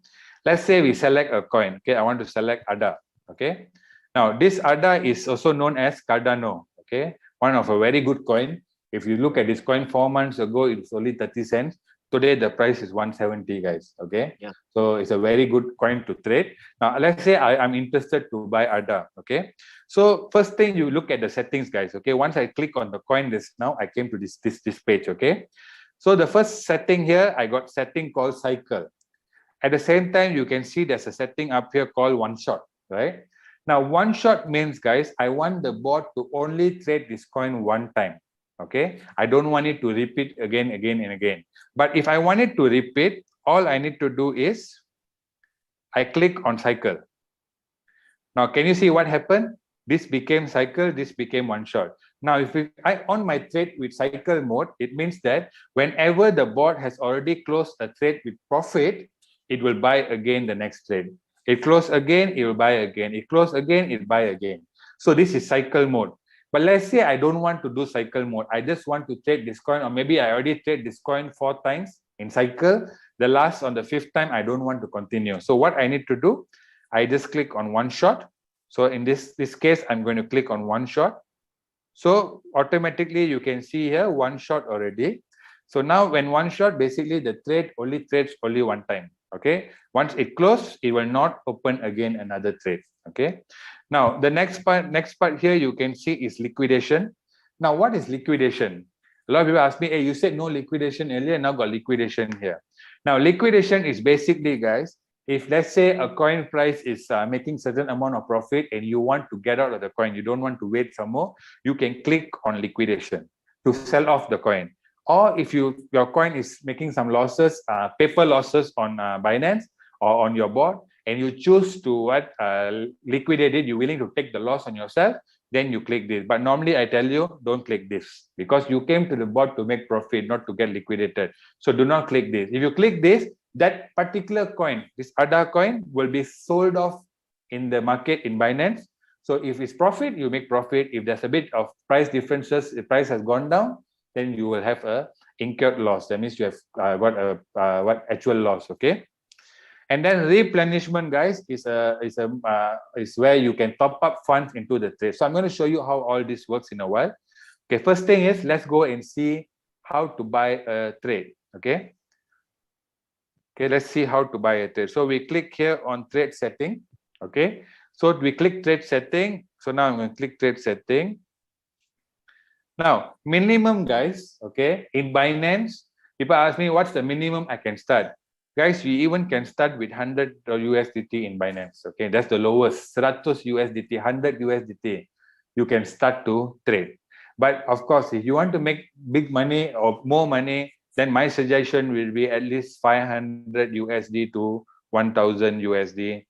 Let's say we select a coin. Okay, I want to select ADA. Okay. Now this ADA is also known as Cardano. Okay, one of a very good coin. If you look at this coin 4 months ago, it's only 30 cents. Today the price is 170, guys. Okay. Yeah. So it's a very good coin to trade. Now let's say I'm interested to buy ADA. Okay. So first thing, you look at the settings, guys. Okay. Once I click on the coin list, now I came to this page. Okay. So the first setting here, I got setting called cycle. At the same time, you can see there's a setting up here called one shot, right? Now, one shot means, guys, I want the bot to only trade this coin one time. Okay. I don't want it to repeat again and again. But if I want it to repeat, all I need to do is I click on cycle. Now, can you see what happened? This became cycle, this became one shot. Now, if I on my trade with cycle mode, it means that whenever the bot has already closed a trade with profit, it will buy again the next trade. It close again, it will buy again. It close again, it buy again. So this is cycle mode. But let's say I don't want to do cycle mode. I just want to trade this coin, or maybe I already trade this coin 4 times in cycle. The last on the 5th time, I don't want to continue. So what I need to do, I just click on one shot. So in this case, I'm going to click on one shot. So automatically you can see here one shot already. So now when one shot, basically the trade only trades only one time. Okay. Once it closes, it will not open again another trade. Okay. Now the next part here you can see is liquidation. Now what is liquidation? A lot of people ask me, hey, you said no liquidation earlier, now got liquidation here. Now liquidation is basically, guys, if let's say a coin price is making certain amount of profit and you want to get out of the coin, you don't want to wait some more, you can click on liquidation to sell off the coin. Or if your coin is making some losses, paper losses on Binance or on your board, and you choose to liquidate it, you're willing to take the loss on yourself, then you click this. But normally I tell you, don't click this, because you came to the board to make profit, not to get liquidated. So do not click this. If you click this, that particular coin, this ADA coin, will be sold off in the market in Binance. So if it's profit, you make profit. If there's a bit of price differences, the price has gone down, then you will have a incurred loss. That means you have what actual loss. Okay. And then replenishment, guys, is where you can top up funds into the trade. So I'm going to show you how all this works in a while. Okay, first thing is, let's go and see how to buy a trade. Okay. Okay, let's see how to buy a trade. So we click here on trade setting. Okay. So we click trade setting. So now I'm going to click trade setting. Now, minimum, guys, okay, in Binance, people ask me, what's the minimum I can start? Guys, we even can start with 100 USDT in Binance. Okay, that's the lowest. 100 USDT, 100 USDT. You can start to trade. But of course, if you want to make big money or more money, then my suggestion will be at least 500 USD to 1000 USD.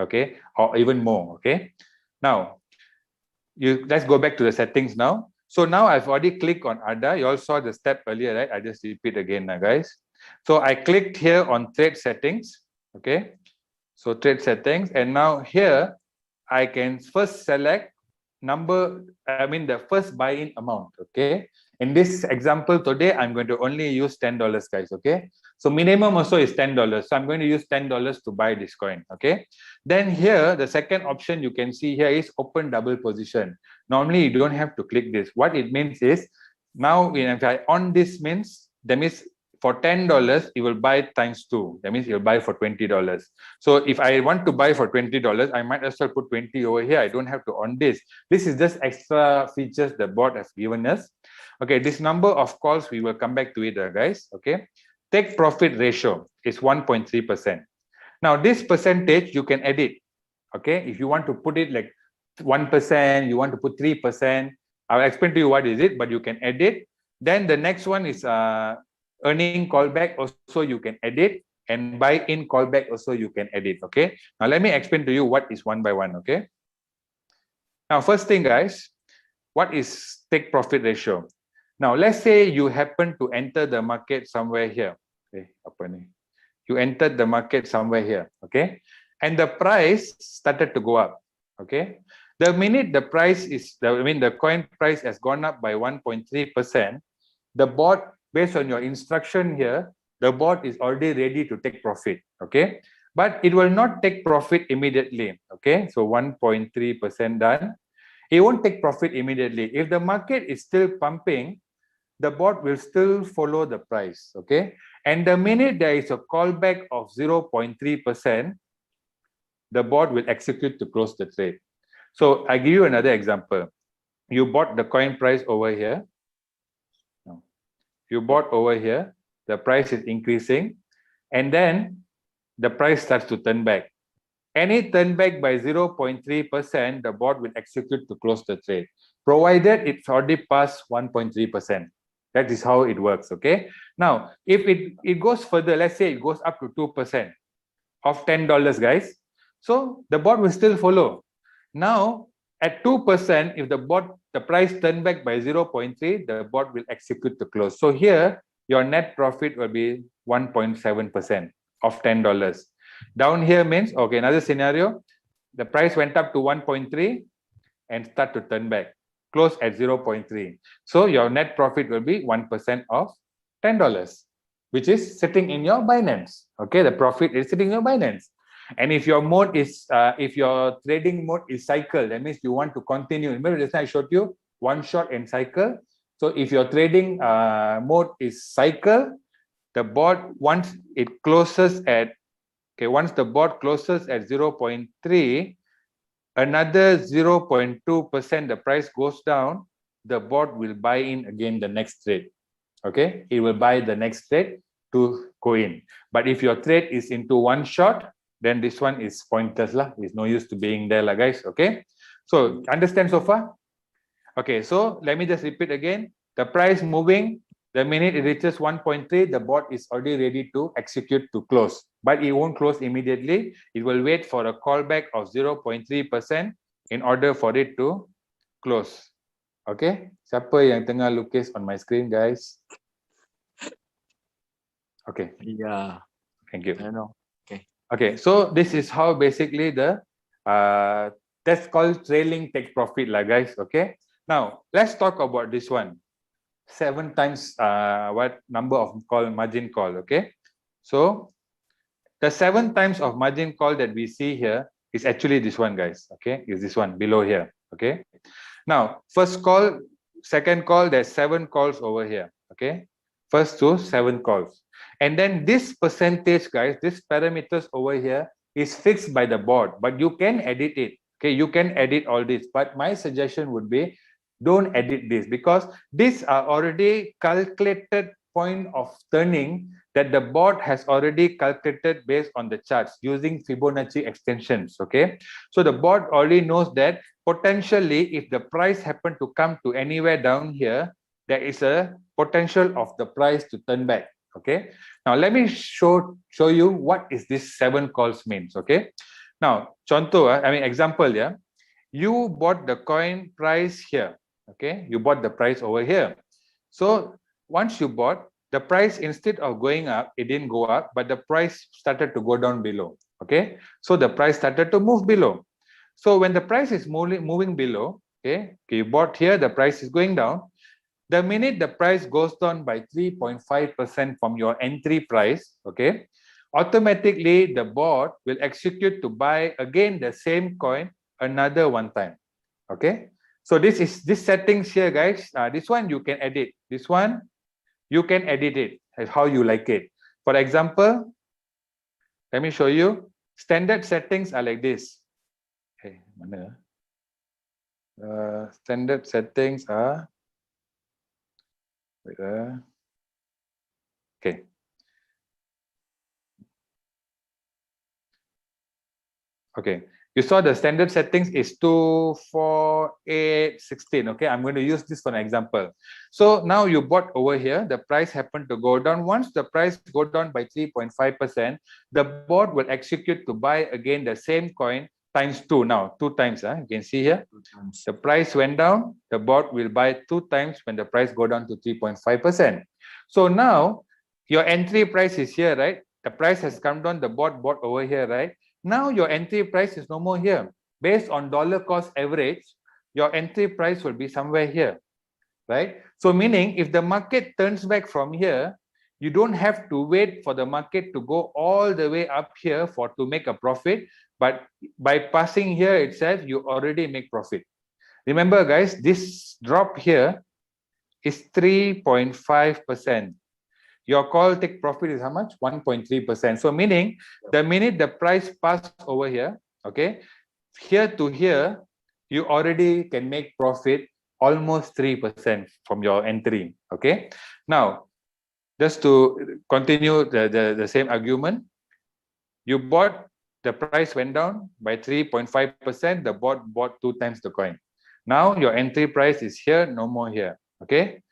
Okay, or even more. Okay. Now, let's go back to the settings now. So now I've already clicked on ADA. You all saw the step earlier, right? I just repeat again now, guys. So I clicked here on trade settings. Okay. So trade settings. And now here, I can first select the first buy-in amount. Okay. In this example today, I'm going to only use $10, guys. Okay. So minimum also is $10. So I'm going to use $10 to buy this coin. Okay. Then here, the second option you can see here is open double position. Normally, you don't have to click this. What it means is, now if I on this means, that means for $10, you will buy times 2. That means you'll buy for $20. So if I want to buy for $20, I might as well put 20 over here. I don't have to on this. This is just extra features the bot has given us. Okay, this number of calls, we will come back to it, guys. Okay, take profit ratio is 1.3%. Now, this percentage you can edit. Okay, if you want to put it like 1%, you want to put 3%, I'll explain to you what is it, but you can edit. Then the next one is earning callback, also you can edit, and buy-in callback also you can edit. Okay, now let me explain to you what is one by one. Okay, now first thing, guys, what is take profit ratio? Now let's say you happen to enter the market somewhere here. Okay, you entered the market somewhere here. Okay, and the price started to go up. Okay, the minute the price is, the coin price has gone up by 1.3%, the bot, based on your instruction here, the bot is already ready to take profit. Okay, but it will not take profit immediately. Okay, so 1.3% done. It won't take profit immediately. If the market is still pumping, the bot will still follow the price. Okay, and the minute there is a callback of 0.3%, the bot will execute to close the trade. So I give you another example. You bought the coin price over here. You bought over here, the price is increasing, and then the price starts to turn back. Any turn back by 0.3%, the bot will execute to close the trade, provided it's already past 1.3%. That is how it works. Okay. Now, if it goes further, let's say it goes up to 2% of $10, guys. So the bot will still follow. Now, at 2%, if the price turn back by 0.3, the bot will execute to close. So here, your net profit will be 1.7% of $10. Down here means, okay, another scenario, the price went up to 1.3 and start to turn back, close at 0.3. So your net profit will be 1% of $10, which is sitting in your Binance. Okay, the profit is sitting in your Binance. And if your mode is, if your trading mode is cycle, that means you want to continue. Remember just now I showed you one shot and cycle. So if your trading mode is cycle, the bot, once it closes at, okay, once the bot closes at 0.3, another 0.2%, the price goes down, the bot will buy in again the next trade. Okay, it will buy the next trade to go in. But if your trade is into one shot, then this one is pointless lah. It's no use to being there lah, guys. Okay. So understand so far? Okay. So let me just repeat again. The price moving, the minute it reaches 1.3, the bot is already ready to execute to close. But it won't close immediately. It will wait for a callback of 0.3% in order for it to close. Okay. Siapa yang tengah lukis on my screen, guys? Okay. Yeah, Thank you. I know. Okay, so this is how basically the that's called trailing take profit lah, guys. Okay, now let's talk about this one. 7 times what number of call margin call. Okay, so the 7 times of margin call that we see here is actually this one, guys. Okay, is this one below here. Okay, now first call, second call, there's 7 calls over here. Okay, first to 7 calls. And then this percentage, guys, this parameters over here is fixed by the board, but you can edit it. Okay, you can edit all this, but my suggestion would be don't edit this because these are already calculated point of turning that the board has already calculated based on the charts using Fibonacci extensions. Okay, so the board already knows that potentially if the price happen to come to anywhere down here, there is a potential of the price to turn back. Okay, now let me show you what is this 7 calls means. Okay, now contoh, I mean example, yeah, you bought the coin price here. Okay, you bought the price over here. So once you bought the price, instead of going up, it didn't go up, but the price started to go down below. Okay, so the price started to move below. So when the price is moving below, okay, you bought here, the price is going down. The minute the price goes down by 3.5% from your entry price, okay, automatically the bot will execute to buy again the same coin another 1 time. Okay, so this settings here, guys. This one you can edit. This one you can edit it as how you like it. For example, let me show you. Standard settings are like this. Okay, mana? Standard settings are. Wait, okay. Okay. You saw the standard settings is 2, 4, 8, 16. Okay, I'm going to use this for an example. So now you bought over here, the price happened to go down. Once the price go down by 3.5%, the bot will execute to buy again the same coin times 2 now. 2 times, you can see here. The price went down, the bot will buy 2 times when the price go down to 3.5%. So now your entry price is here, right? The price has come down, the bot bought over here, right? Now your entry price is no more here. Based on dollar cost average, your entry price will be somewhere here, right? So meaning if the market turns back from here, you don't have to wait for the market to go all the way up here to make a profit, but by passing here itself, you already make profit. Remember, guys, this drop here is 3.5%. Your call take profit is how much? 1.3%. So meaning the minute the price pass over here, okay, here to here, you already can make profit almost 3% from your entry. Okay. Now, just to continue the same argument, you bought, the price went down by 3.5%, the bot bought 2 times the coin. Now your entry price is here, no more here. Okay.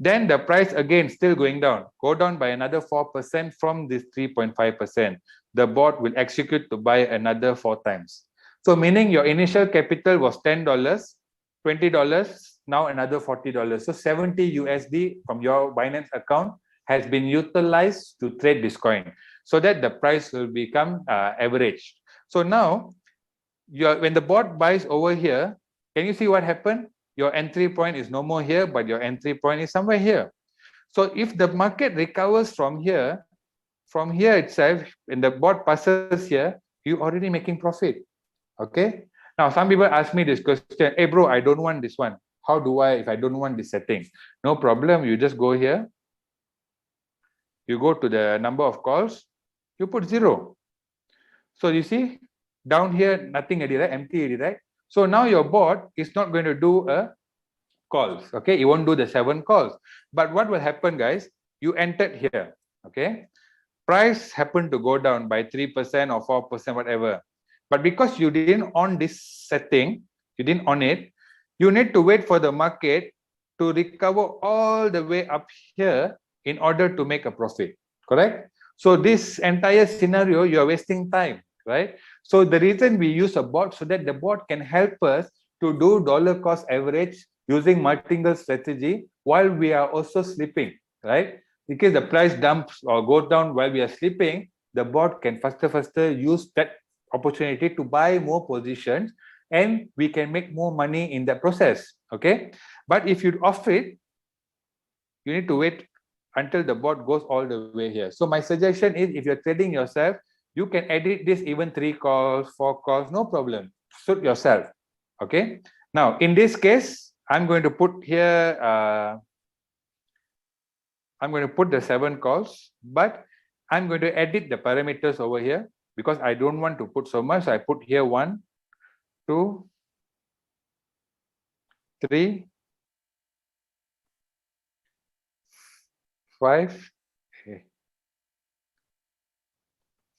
Then the price again still going down, go down by another 4% from this 3.5%. The bot will execute to buy another 4 times. So meaning your initial capital was $10, $20, now another $40. So 70 USD from your Binance account has been utilized to trade this coin so that the price will become average. So now when the bot buys over here, can you see what happened? Your entry point is no more here, but your entry point is somewhere here. So if the market recovers from here itself, when the bot passes here, you already making profit. Okay. Now some people ask me this question, hey bro, I don't want this one. How do I, if I don't want this setting? No problem. You just go here. You go to the number of calls. You put 0. So you see down here, nothing already, right? Empty already, right? So now your bot is not going to do a calls. Okay, it won't do the 7 calls. But what will happen, guys? You entered here. Okay, price happened to go down by 3% or 4%, whatever. But because you didn't on this setting, you didn't on it, you need to wait for the market to recover all the way up here in order to make a profit, correct? So this entire scenario, you are wasting time, right? So the reason we use a bot so that the bot can help us to do dollar cost average using martingale strategy while we are also sleeping, right? In case the price dumps or goes down while we are sleeping, the bot can faster use that opportunity to buy more positions, and we can make more money in that process. Okay, but if you off it, you need to wait until the bot goes all the way here. So my suggestion is, if you're trading yourself, you can edit this even 3 calls, 4 calls, no problem. Suit yourself. Okay, now in this case, I'm going to put here I'm going to put the 7 calls, but I'm going to edit the parameters over here because I don't want to put so much. So I put here 1, 2, 3, 5,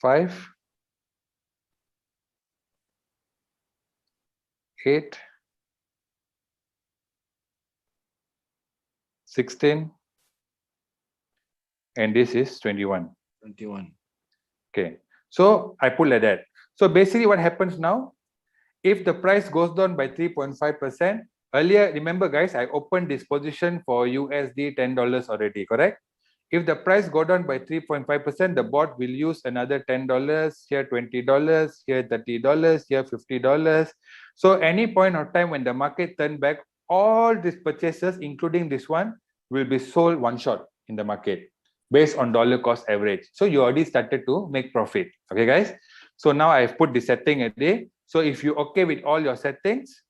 5, 8, 16, and this is 21. 21. Okay, so I put like that. So basically what happens now, if the price goes down by 3.5%, earlier, remember guys, I opened this position for USD $10 already, correct? If the price go down by 3.5%, the bot will use another $10, here $20, here $30, here $50. So any point of time when the market turn back, all these purchases, including this one, will be sold one shot in the market based on dollar cost average. So you already started to make profit. Okay, guys? So now I've put the setting already. So if you're okay with all your settings,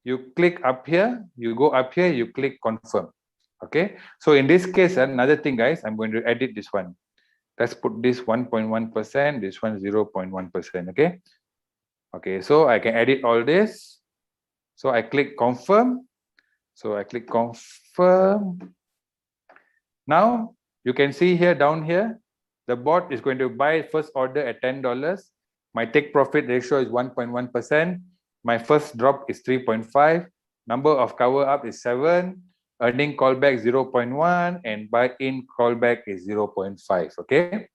you click up here, you go up here, you click confirm. Okay, so in this case, another thing, guys, I'm going to edit this one. Let's put this 1.1%, this one 0.1%. Okay, okay, so I can edit all this. So I click confirm. So I click confirm. Now you can see here down here, the bot is going to buy first order at $10. My take profit ratio is 1.1%. My first drop is 3.5. Number of cover up is 7. Earning callback 0.1 and buy in callback is 0.5. Okay.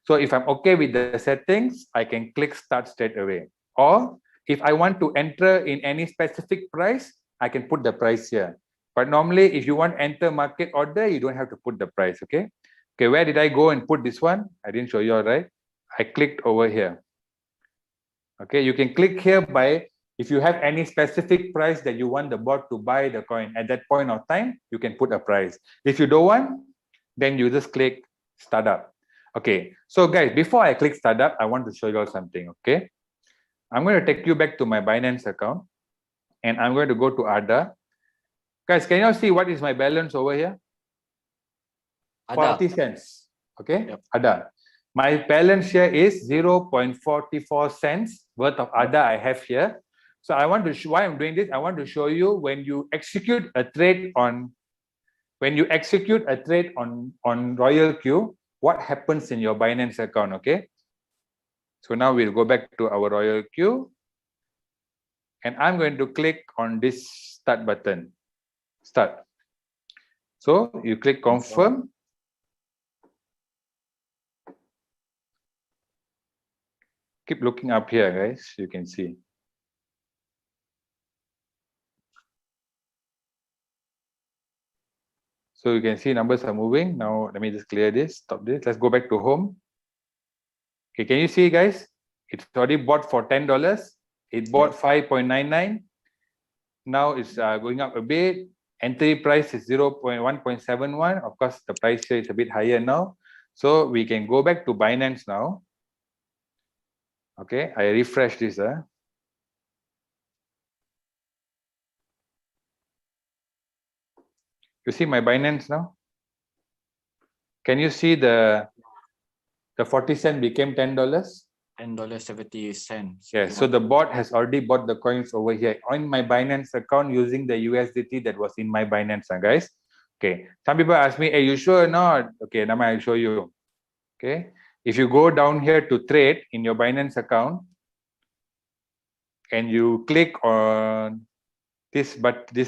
So if I'm okay with the settings, I can click start straight away. Or if I want to enter in any specific price, I can put the price here. But normally, if you want enter market order, you don't have to put the price. Okay. Okay. Where did I go and put this one? I didn't show you, all right? I clicked over here. Okay. You can click here by, if you have any specific price that you want the bot to buy the coin at that point of time, you can put a price. If you don't want, then you just click startup. Okay, so guys, before I click startup, I want to show you all something. Okay, I'm going to take you back to my Binance account and I'm going to go to ADA. Guys, can you all see what is my balance over here? Ada. 40 cents. Okay, Yep. ADA. My balance here is 0.44 cents worth of ADA I have here. So I want to show why I'm doing this. I want to show you when you execute a trade on Royal Q, what happens in your Binance account. Okay. So now we'll go back to our Royal Q, and I'm going to click on this start button. Start. So you click confirm. Keep looking up here, guys. You can see. So you can see numbers are moving. Now, let me just clear this, stop this. Let's go back to home. Okay, can you see, guys? It's already bought for $10. It bought 5.99. Now it's going up a bit. Entry price is 1.71. Of course, the price here is a bit higher now. So we can go back to Binance now. Okay, I refresh this. You see my Binance now? Can you see the 40 cent became $10? $10.70. Yes, so the bot has already bought the coins over here on my Binance account using the USDT that was in my Binance, guys. Okay, some people ask me, hey, you sure or not? Okay, now I'll show you. Okay. If you go down here to trade in your Binance account and you click on this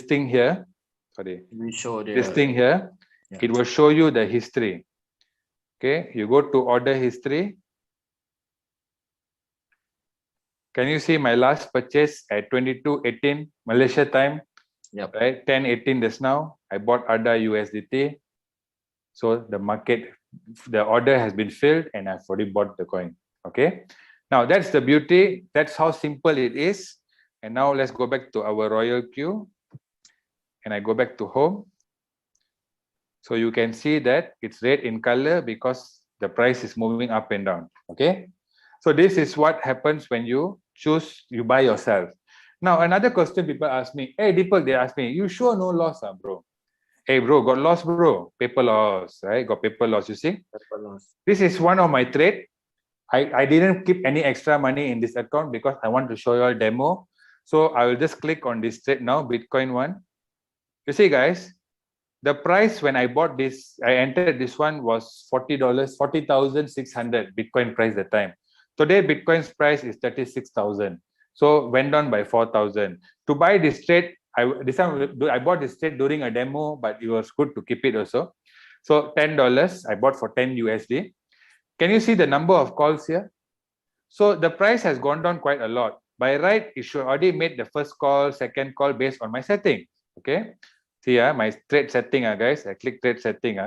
thing here, sorry, We show the this thing here, yeah. it will show you the history. Okay, you go to order history. Can you see my last purchase at 22:18 Malaysia time? Yep. Right, 10:18 just now. I bought ADA USDT. So the market, the order has been filled and I've already bought the coin. Okay. Now that's the beauty. That's how simple it is. And now let's go back to our Royal Q. And I go back to home. So you can see that it's red in color because the price is moving up and down. Okay. So this is what happens when you choose, you buy yourself. Now another question people ask me, hey Deepak, they ask me, you sure no loss, bro? Hey bro, got loss, bro. Paper loss, right? Got paper loss, you see? Paper loss. This is one of my trade. I didn't keep any extra money in this account because I want to show you all demo. So I will just click on this trade now, Bitcoin one. You see guys, the price when I bought this, I entered this one was $40, 40,600 Bitcoin price at the time. Today, Bitcoin's price is 36,000. So went down by 4,000. To buy this trade, I bought this trade during a demo, but it was good to keep it also. So $10, I bought for 10 USD. Can you see the number of calls here? So the price has gone down quite a lot. By right, it should already made the first call, second call based on my setting. Okay. See my trade setting, guys. I click trade setting.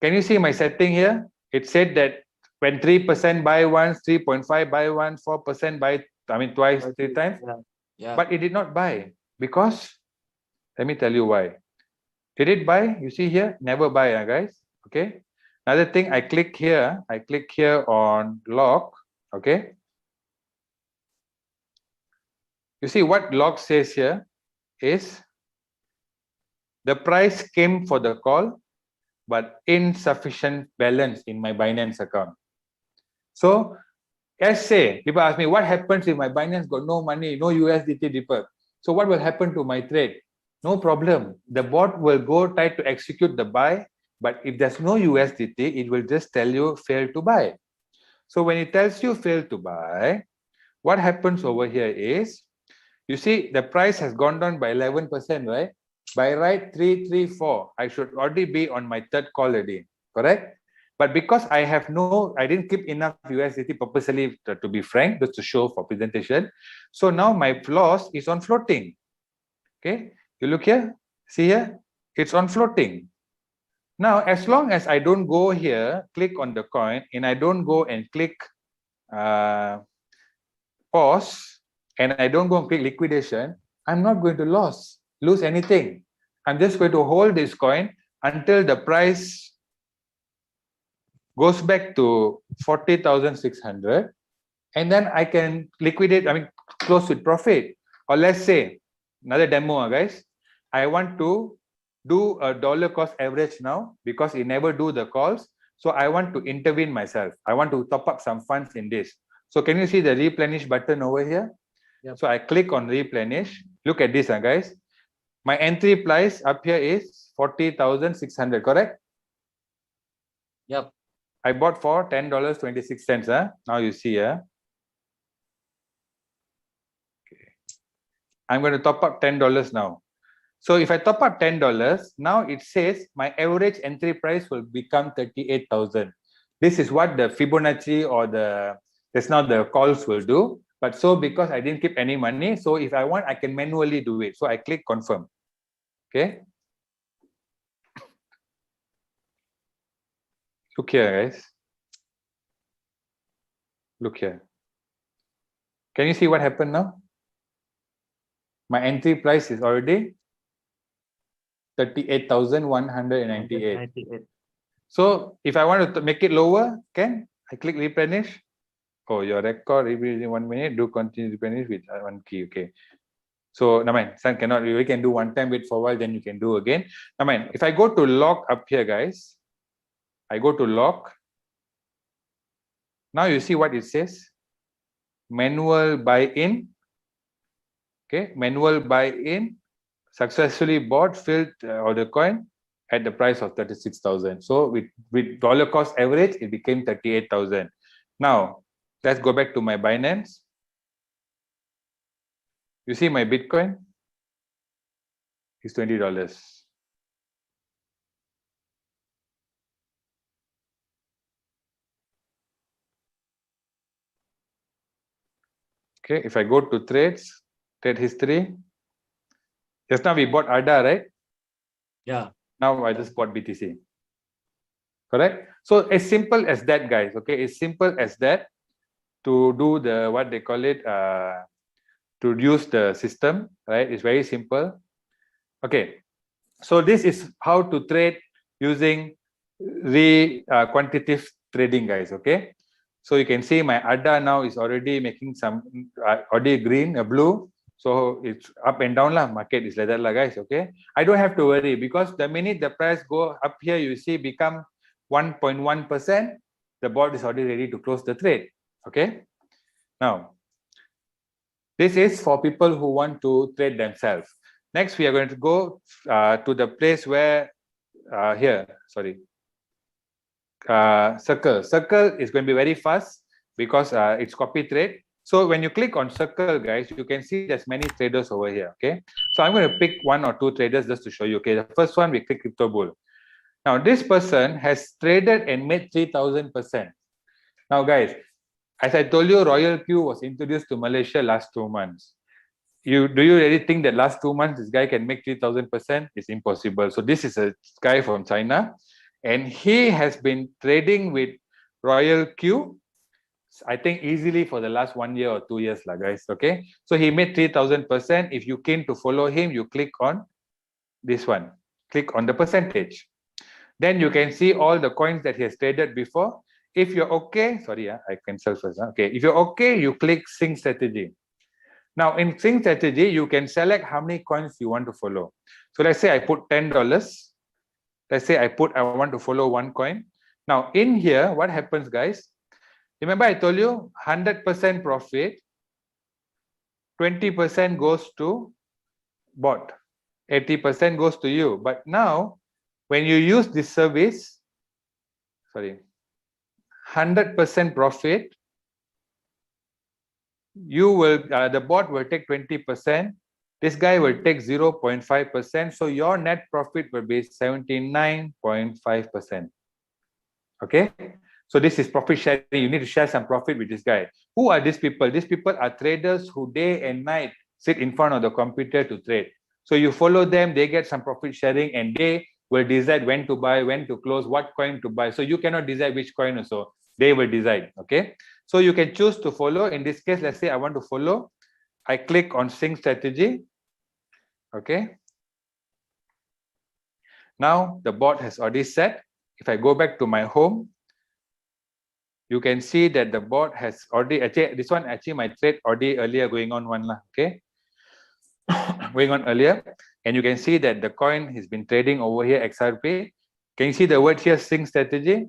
Can you see my setting here? It said that when 3% buy once, 3.5 buy once, 4% buy, twice, 3 times. Yeah. But it did not buy because, let me tell you why. Did it buy? You see here, never buy, guys. Okay. Another thing, I click here on log. Okay. You see what log says here is the price came for the call, but insufficient balance in my Binance account. So, let's say people ask me, what happens if my Binance got no money, no USDT Deepak? So what will happen to my trade? No problem. The bot will go try to execute the buy, but if there's no USDT, it will just tell you fail to buy. So when it tells you fail to buy, what happens over here is, you see the price has gone down by 11%, right? By right 334, I should already be on my third call already, correct? But because I didn't keep enough USDT purposely to be frank, just to show for presentation. So now my loss is on floating. Okay, you look here, see here, it's on floating. Now, as long as I don't go here, click on the coin, and I don't go and click pause, and I don't go and click liquidation, I'm not going to lose anything. I'm just going to hold this coin until the price goes back to 40,600, and then I can liquidate, close with profit. Or let's say, another demo, guys. I want to do a dollar cost average now because it never do the calls. So I want to intervene myself. I want to top up some funds in this. So can you see the replenish button over here? Yep. So I click on replenish. Look at this, guys. My entry price up here is 40,600, correct? Yep. I bought for $10.26. Now you see. Okay. I'm going to top up $10 now. So if I top up $10, now it says my average entry price will become 38,000. This is what the Fibonacci or that's not the calls will do. But so because I didn't keep any money, so if I want, I can manually do it. So I click confirm. Okay. Look here, guys. Look here. Can you see what happened now? My entry price is already 38,198. So if I want to make it lower, I click replenish. Oh, your record in 1 minute. Do continue replenish with one key. Okay. So never mind. Son cannot. We can do one time. Wait for a while. Then you can do again. Never mind. If I go to log up here, guys, I go to log. Now you see what it says. Manual buy in. Okay. Manual buy in. Successfully bought, filled order coin. at the price of 36,000. So with dollar cost average, it became 38,000. Now, let's go back to my Binance. You see my Bitcoin is $20. Okay, if I go to trades, trade history, just now we bought ADA, right? Yeah. Now I just bought BTC. Correct? So as simple as that, guys. Okay, as simple as that to do the what they call it, to use the system, right? It's very simple. Okay, so this is how to trade using quantitative trading, guys. Okay, so you can see my ADA now is already making some already green, blue. So it's up and down lah. Market is like that lah, guys. Okay, I don't have to worry because the minute the price go up here, you see become 1.1%, the board is already ready to close the trade. Okay, now this is for people who want to trade themselves. Next, we are going to go to the place where Circle. Circle is going to be very fast because it's copy trade. So when you click on Circle, guys, you can see there's many traders over here. Okay, so I'm going to pick 1 or 2 traders just to show you. Okay, the first one, we click Crypto Bull. Now this person has traded and made 3,000%. Now, guys, as I told you, Royal Q was introduced to Malaysia last 2 months. Do you really think that last 2 months this guy can make 3,000%? It's impossible. So this is a guy from China, and he has been trading with Royal Q, I think easily for the last 1 year or 2 years, lah, guys. Okay, so he made 3,000%. If you came to follow him, you click on this one. Click on the percentage. Then you can see all the coins that he has traded before. If you're okay, sorry, I cancel first. Okay, if you're okay, you click Sync Strategy. Now in Sync Strategy, you can select how many coins you want to follow. So let's say I put $10. Let's say I want to follow 1 coin. Now in here, what happens, guys? Remember I told you 100% profit, 20% goes to bot, 80% goes to you. But now, when you use this service, 100% profit, you will the bot will take 20%. This guy will take 0.5%. So your net profit will be 79.5%. Okay. So this is profit sharing. You need to share some profit with this guy. Who are these people? These people are traders who day and night sit in front of the computer to trade. So you follow them, they get some profit sharing, and they will decide when to buy, when to close, what coin to buy. So you cannot decide which coin also. They will decide. Okay. So you can choose to follow. In this case, let's say I want to follow. I click on Sync Strategy. Okay. Now the bot has already set. If I go back to my home, you can see that the bot has already this one actually my trade already earlier going on one lah. Okay. Going on earlier, and you can see that the coin has been trading over here, XRP. Can you see the word here, Sync Strategy?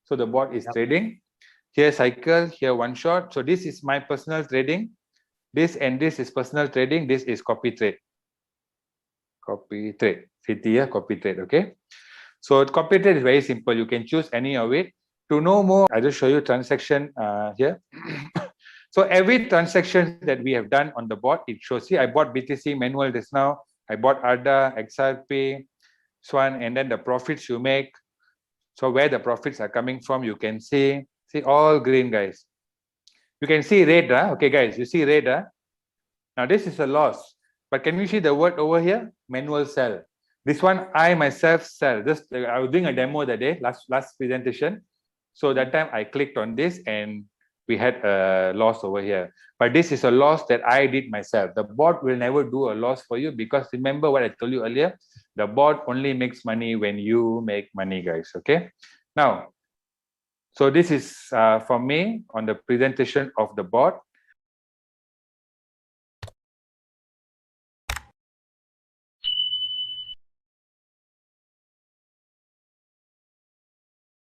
So the bot is trading. Here cycle, here one shot. So this is my personal trading. This and this is personal trading. This is copy trade. Copy trade. CT, copy trade. Okay. So copy trade is very simple. You can choose any of it. To know more, I just show you transaction here. So every transaction that we have done on the bot, it shows. See, I bought BTC manual just now. I bought ADA, XRP, Swan, and then the profits you make. So where the profits are coming from, you can see. See all green, guys. You can see red. Okay, guys, you see red. Now this is a loss. But can you see the word over here? Manual sell. This one, I myself sell. Just I was doing a demo that day, last presentation. So that time I clicked on this and we had a loss over here. But this is a loss that I did myself. The bot will never do a loss for you because remember what I told you earlier, the bot only makes money when you make money, guys. Okay. Now, so this is for me on the presentation of the bot.